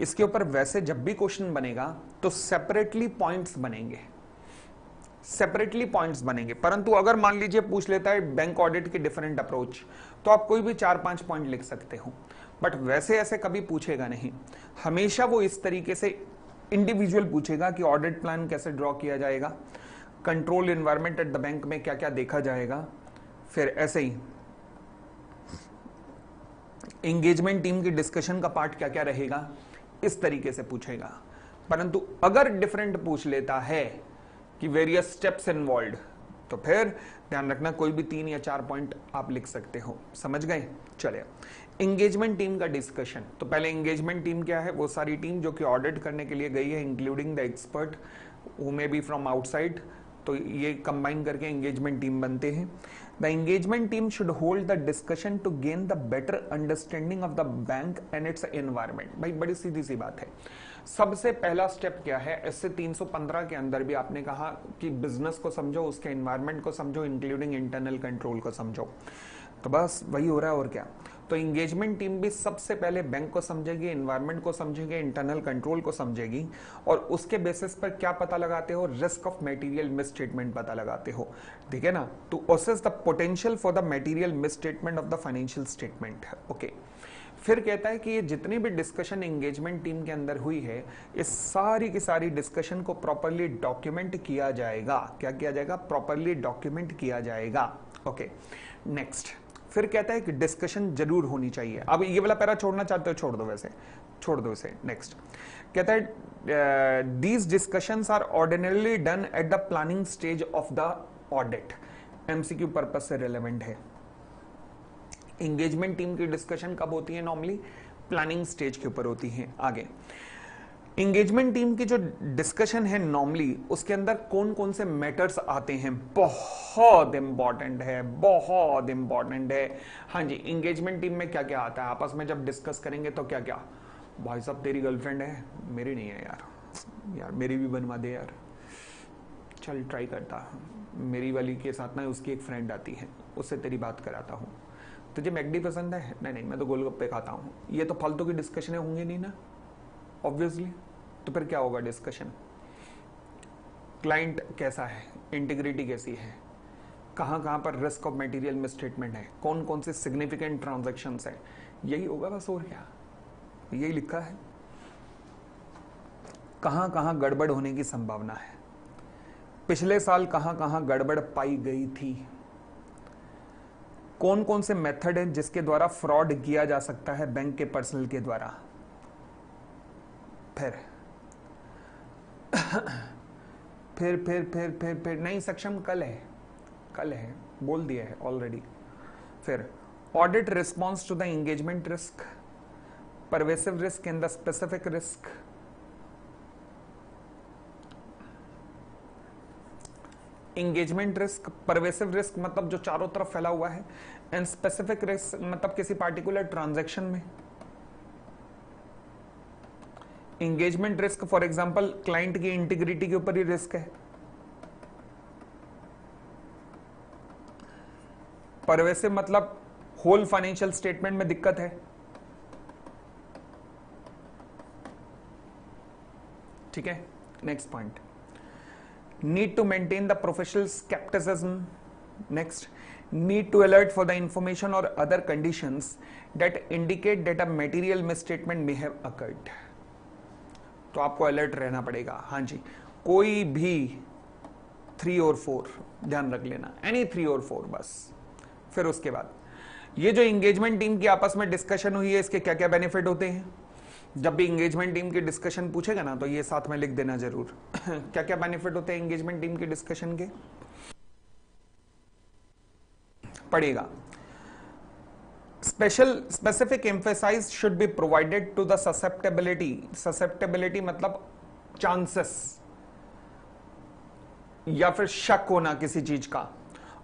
इसके ऊपर वैसे जब भी क्वेश्चन बनेगा तो सेपरेटली पॉइंट्स बनेंगे, सेपरेटली पॉइंट्स बनेंगे, परंतु अगर मान लीजिए पूछ लेता है बैंक ऑडिट की डिफरेंट अप्रोच, तो आप कोई भी 4-5 पॉइंट लिख सकते हो, बट वैसे ऐसे कभी पूछेगा नहीं। हमेशा वो इस तरीके से इंडिविजुअल पूछेगा कि ऑडिट प्लान कैसे ड्रॉ किया जाएगा, control environment at the bank में क्या क्या देखा जाएगा, फिर ऐसे ही एंगेजमेंट टीम की डिस्कशन का पार्ट क्या क्या रहेगा, इस तरीके से पूछेगा। परंतु अगर डिफरेंट पूछ लेता है कि वेरियस स्टेप्स इन्वॉल्व, तो फिर ध्यान रखना कोई भी 3 या 4 पॉइंट आप लिख सकते हो, समझ गए। चलिए, एंगेजमेंट टीम का डिस्कशन। तो पहले एंगेजमेंट टीम क्या है? वो सारी टीम जो कि ऑडिट करने के लिए गई है, including the expert who may be from outside, तो ये कंबाइन करके एंगेजमेंट टीम बनते हैं। The engagement team should hold the discussion to gain the better understanding of the bank and its environment. भाई बड़ी सीधी सी बात है, सबसे पहला स्टेप क्या है? इससे 315 के अंदर भी आपने कहा कि बिजनेस को समझो, उसके एनवायरनमेंट को समझो, इंक्लूडिंग इंटरनल कंट्रोल को समझो, तो बस वही हो रहा है और क्या। तो एंगेजमेंट टीम भी सबसे पहले बैंक को समझेगी, एनवायरनमेंट को समझेगी, इंटरनल कंट्रोल को समझेगी, और उसके बेसिस पर क्या पता लगाते हो? रिस्क ऑफ मटेरियल मिसस्टेटमेंट पता लगाते हो, ठीक है ना। To assess the potential for the material misstatement of the financial statement, okay. फिर कहता है कि ये जितनी भी डिस्कशन एंगेजमेंट टीम के अंदर हुई है, इस सारी की सारी डिस्कशन को प्रॉपरली डॉक्यूमेंट किया जाएगा। क्या किया जाएगा? प्रॉपरली डॉक्यूमेंट किया जाएगा, ओके। नेक्स्ट, फिर कहता है कि डिस्कशन जरूर होनी चाहिए। अब ये वाला पैरा छोड़ना चाहते हो छोड़ दो, वैसे छोड़ दो इसे। नेक्स्ट, कहता है these discussions are ordinarily done at the planning stage of the audit. MCQ purpose से रिलेवेंट है। एंगेजमेंट टीम की डिस्कशन कब होती है? नॉर्मली प्लानिंग स्टेज के ऊपर होती है। आगे एंगेजमेंट टीम की जो डिस्कशन है नॉर्मली उसके अंदर कौन कौन से मैटर्स आते हैं? बहुत इंपॉर्टेंट है, बहुत इंपॉर्टेंट है। हाँ जी, एंगेजमेंट टीम में क्या क्या आता है आपस में जब डिस्कस करेंगे तो क्या क्या? भाई साहब तेरी गर्लफ्रेंड है, मेरी नहीं है यार, यार मेरी भी बनवा दे यार, चल ट्राई करता, मेरी वाली के साथ ना उसकी एक फ्रेंड आती है, उससे तेरी बात कराता हूँ। तुझे मैकडी पसंद है? नहीं नहीं, मैं तो गोलगप्पे खाता हूँ। ये तो फालतू की डिस्कशनें होंगी नहीं ना, ऑब्वियसली। तो फिर क्या होगा डिस्कशन? क्लाइंट कैसा है, इंटीग्रिटी कैसी है, कहाँ कहाँ पर रिस्क ऑफ मटेरियल मिसस्टेटमेंट है, कौन कौन से सिग्निफिकेंट ट्रांजैक्शंस है, यही होगा बस, और क्या, यही लिखा है। कहाँ कहाँ गड़बड़ होने की संभावना है, पिछले साल कहाँ कहाँ गड़बड़ पाई गई थी, कौन कौन से मेथड हैं जिसके द्वारा फ्रॉड किया जा सकता है बैंक के पर्सनल के द्वारा। फिर नहीं, सक्षम कल है, बोल दिया है ऑलरेडी। फिर audit response to the engagement risk, pervasive risk in the specific risk, engagement risk, pervasive risk मतलब जो चारों तरफ फैला हुआ है, एंड स्पेसिफिक रिस्क मतलब किसी पार्टिकुलर ट्रांजैक्शन में। Engagement risk for example client की इंटीग्रिटी के ऊपर ही रिस्क है। परवेसिव मतलब होल फाइनेंशियल स्टेटमेंट में दिक्कत है। ठीक है, next point, need to maintain the professional skepticism. Next, need to alert for the information or other conditions that indicate that a material misstatement may have occurred. तो आपको alert रहना पड़ेगा। हाँ जी, कोई भी 3 और 4 ध्यान रख लेना, एनी 3 और 4 बस। फिर उसके बाद ये जो एंगेजमेंट टीम की आपस में डिस्कशन हुई है, इसके क्या क्या बेनिफिट होते हैं? जब भी एंगेजमेंट टीम की डिस्कशन पूछेगा ना तो ये साथ में लिख देना जरूर। क्या क्या बेनिफिट होते हैं एंगेजमेंट टीम की डिस्कशन के? पढ़ेगा। Specific emphasise should be provided to the susceptibility मतलब चांसेस या फिर शक होना किसी चीज का,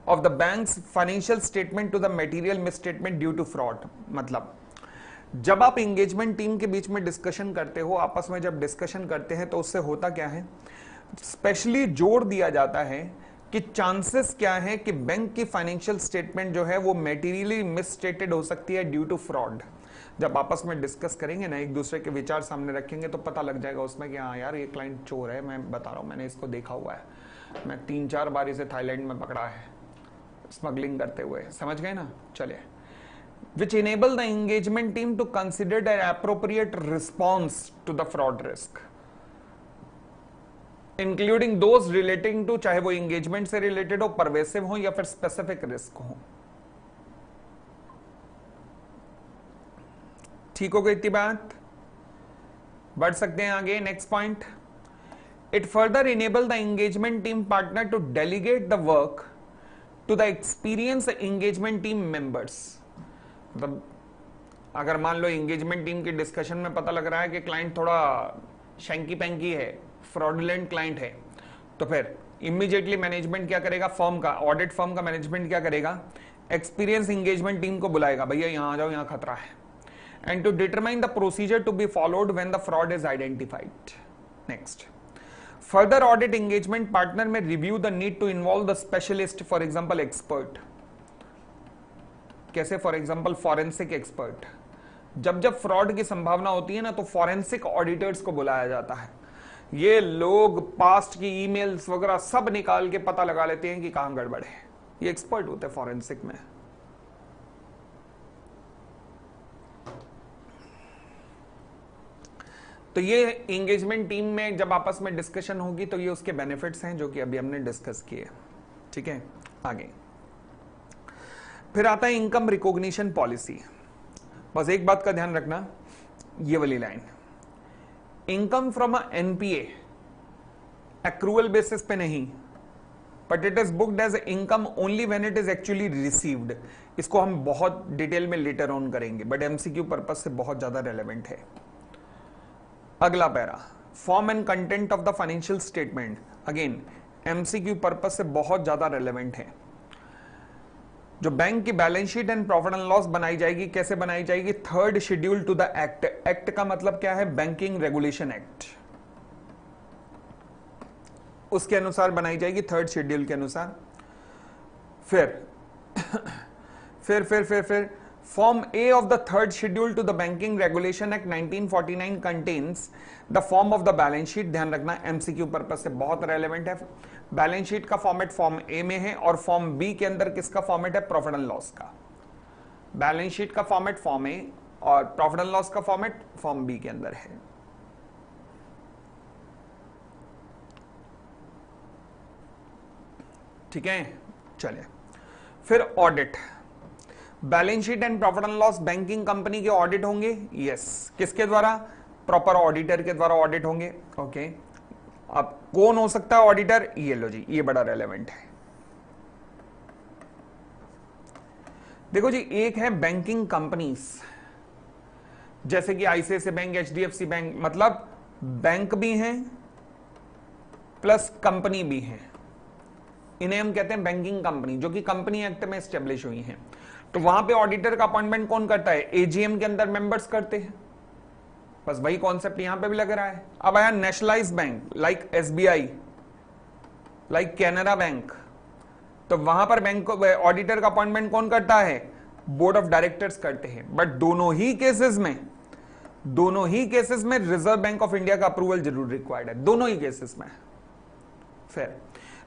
of the bank's financial statement to the material misstatement due to fraud. मतलब जब आप एंगेजमेंट टीम के बीच में डिस्कशन करते हो, आपस में जब डिस्कशन करते हैं तो उससे होता क्या है, स्पेशली जोर दिया जाता है कि चांसेस क्या है कि बैंक की फाइनेंशियल स्टेटमेंट जो है वो मेटीरियली मिसस्टेटेड हो सकती है ड्यू टू फ्रॉड। जब आपस में डिस्कस करेंगे ना, एक दूसरे के विचार सामने रखेंगे तो पता लग जाएगा उसमें कि हाँ यार ये क्लाइंट चोर है, मैं बता रहा हूँ, मैंने इसको देखा हुआ है, मैं 3-4 बार इसे थाईलैंड में पकड़ा है स्मगलिंग करते हुए। समझ गए ना? चलिए, which enable the engagement team to consider an appropriate response to the fraud risk, including those relating to, चाहे वो engagement से related हो, pervasive हो या फिर specific risk हो। ठीक हो गई इतनी बात? बढ़ सकते हैं आगे। Next point, it further enable the engagement team partner to delegate the work to the experienced engagement team members। मतलब अगर मान लो एंगेजमेंट टीम की डिस्कशन में पता लग रहा है कि क्लाइंट थोड़ा शैंकी पैंकी है, फ्रॉडुलेंट क्लाइंट है, तो फिर इमीडिएटली मैनेजमेंट क्या करेगा, फर्म का, ऑडिट फर्म का मैनेजमेंट क्या करेगा, एक्सपीरियंस एंगेजमेंट टीम को बुलाएगा, भैया यहां आ जाओ, यहां खतरा है, and to determine the procedure to be followed when the fraud is identified. Next, further audit engagement partner may review the need to involve the specialist, for example expert. कैसे? For example forensic expert. जब जब fraud की संभावना होती है ना तो forensic auditors को बुलाया जाता है। ये लोग पास्ट की ईमेल्स वगैरह सब निकाल के पता लगा लेते हैं कि कहां गड़बड़ है। ये एक्सपर्ट होते हैं फॉरेंसिक में। तो ये एंगेजमेंट टीम में जब आपस में डिस्कशन होगी तो ये उसके बेनिफिट्स हैं जो कि अभी हमने डिस्कस किए। ठीक है, आगे फिर आता है इनकम रिकॉग्निशन पॉलिसी। बस एक बात का ध्यान रखना, ये वाली line, income from a NPA, accrual basis पे नहीं, but it is booked as income only when it is actually received. इसको हम बहुत डिटेल में लेटर ऑन करेंगे, बट एमसीक्यू पर्पस से बहुत ज्यादा रेलेवेंट है। अगला para, form and content of the financial statement, again MCQ purpose से बहुत ज्यादा रेलेवेंट है। जो बैंक की balance sheet and profit and loss बनाई जाएगी, कैसे बनाई जाएगी? Third schedule to the act. Act का मतलब क्या है? बैंकिंग रेगुलेशन एक्ट, उसके अनुसार बनाई जाएगी, थर्ड शेड्यूल के अनुसार। फिर form A of the third schedule to the banking regulation act 1949 contains the form of the balance sheet. ध्यान रखना, एमसीक्यू पर्पस से बहुत रेलेवेंट है। बैलेंस शीट का फॉर्मेट फॉर्म ए में है और फॉर्म बी के अंदर किसका फॉर्मेट है? प्रॉफिट एंड लॉस का। बैलेंस शीट का फॉर्मेट फॉर्म ए और प्रॉफिट एंड लॉस का फॉर्मेट फॉर्म बी के अंदर है। ठीक है, चलिए फिर audit. Balance sheet and profit and loss banking company के ऑडिट होंगे। यस, किसके द्वारा? प्रॉपर ऑडिटर के द्वारा ऑडिट होंगे। ओके, अब कौन हो सकता है ऑडिटर? ये लो जी, ये बड़ा रेलेवेंट है। देखो जी, एक है बैंकिंग कंपनीज, जैसे कि आईसीआईसीआई बैंक, एचडीएफसी बैंक, मतलब बैंक भी हैं प्लस कंपनी भी है। इन्हें हम कहते हैं बैंकिंग कंपनी, जो कि कंपनी एक्ट में एस्टेब्लिश हुई हैं। तो वहां पे ऑडिटर का अपॉइंटमेंट कौन करता है? एजीएम के अंदर मेंबर्स करते हैं। बस वही कॉन्सेप्ट यहां पे भी लग रहा है। अब आया nationalise bank like SBI, like Canara bank, तो वहां पर बैंक ऑडिटर का अपॉइंटमेंट कौन करता है? बोर्ड ऑफ डायरेक्टर्स करते हैं। बट दोनों ही केसेस में रिजर्व बैंक ऑफ इंडिया का अप्रूवल जरूर रिक्वायर्ड है, दोनों ही केसेस में। फिर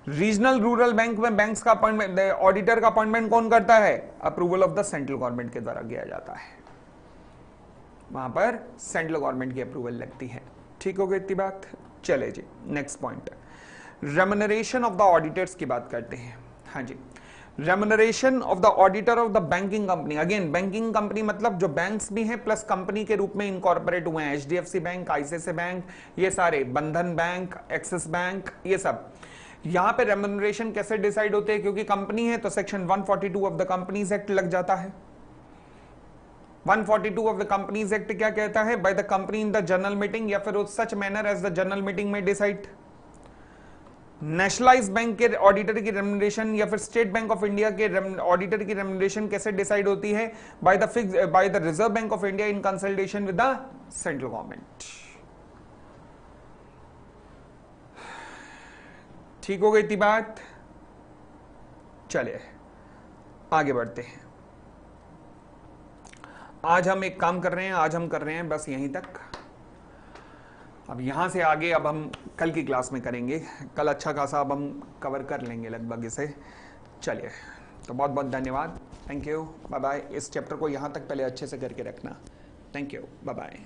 रीजनल रूरल बैंक में बैंक्स का अपॉइंटमेंट, ऑडिटर का अपॉइंटमेंट कौन करता है? Approval of the central government के द्वारा किया जाता है। वहां पर सेंट्रल गवर्नमेंट की अप्रूवल लगती है। ठीक हो गई इतनी बात? चले जी, next point, remuneration of the auditors की बात करते हैं। हाँ जी, remuneration of the auditor of the banking company. Again banking company मतलब जो बैंक्स भी हैं प्लस कंपनी के रूप में इनकॉर्पोरेट हुए हैं। एचडीएफसी बैंक, आईसीआईसीआई बैंक, ये सारे, बंधन बैंक, एक्सिस बैंक, ये सब। यहां पे रेम्युनरेशन कैसे डिसाइड होते हैं? क्योंकि कंपनी है तो section 142 of the companies act लग जाता है। 142 ऑफ द कंपनीज एक्ट क्या कहता है? By the company in the general meeting या फिर such manner as the general meeting में डिसाइड। नेशनलाइज बैंक के ऑडिटर की रेम्युनरेशन या फिर स्टेट बैंक ऑफ इंडिया के ऑडिटर की रेम्युनरेशन कैसे डिसाइड होती है? By the Reserve bank of India in consultation with the central government. ठीक हो गई थी बात? चलिए आगे बढ़ते हैं। आज हम एक काम कर रहे हैं, आज हम कर रहे हैं बस यहीं तक। अब यहां से आगे अब हम कल की क्लास में करेंगे। कल अच्छा खासा अब हम कवर कर लेंगे लगभग इसे। चलिए, तो बहुत बहुत धन्यवाद, थैंक यू, बाय बाय। इस चैप्टर को यहां तक पहले अच्छे से करके रखना। Thank you, bye bye.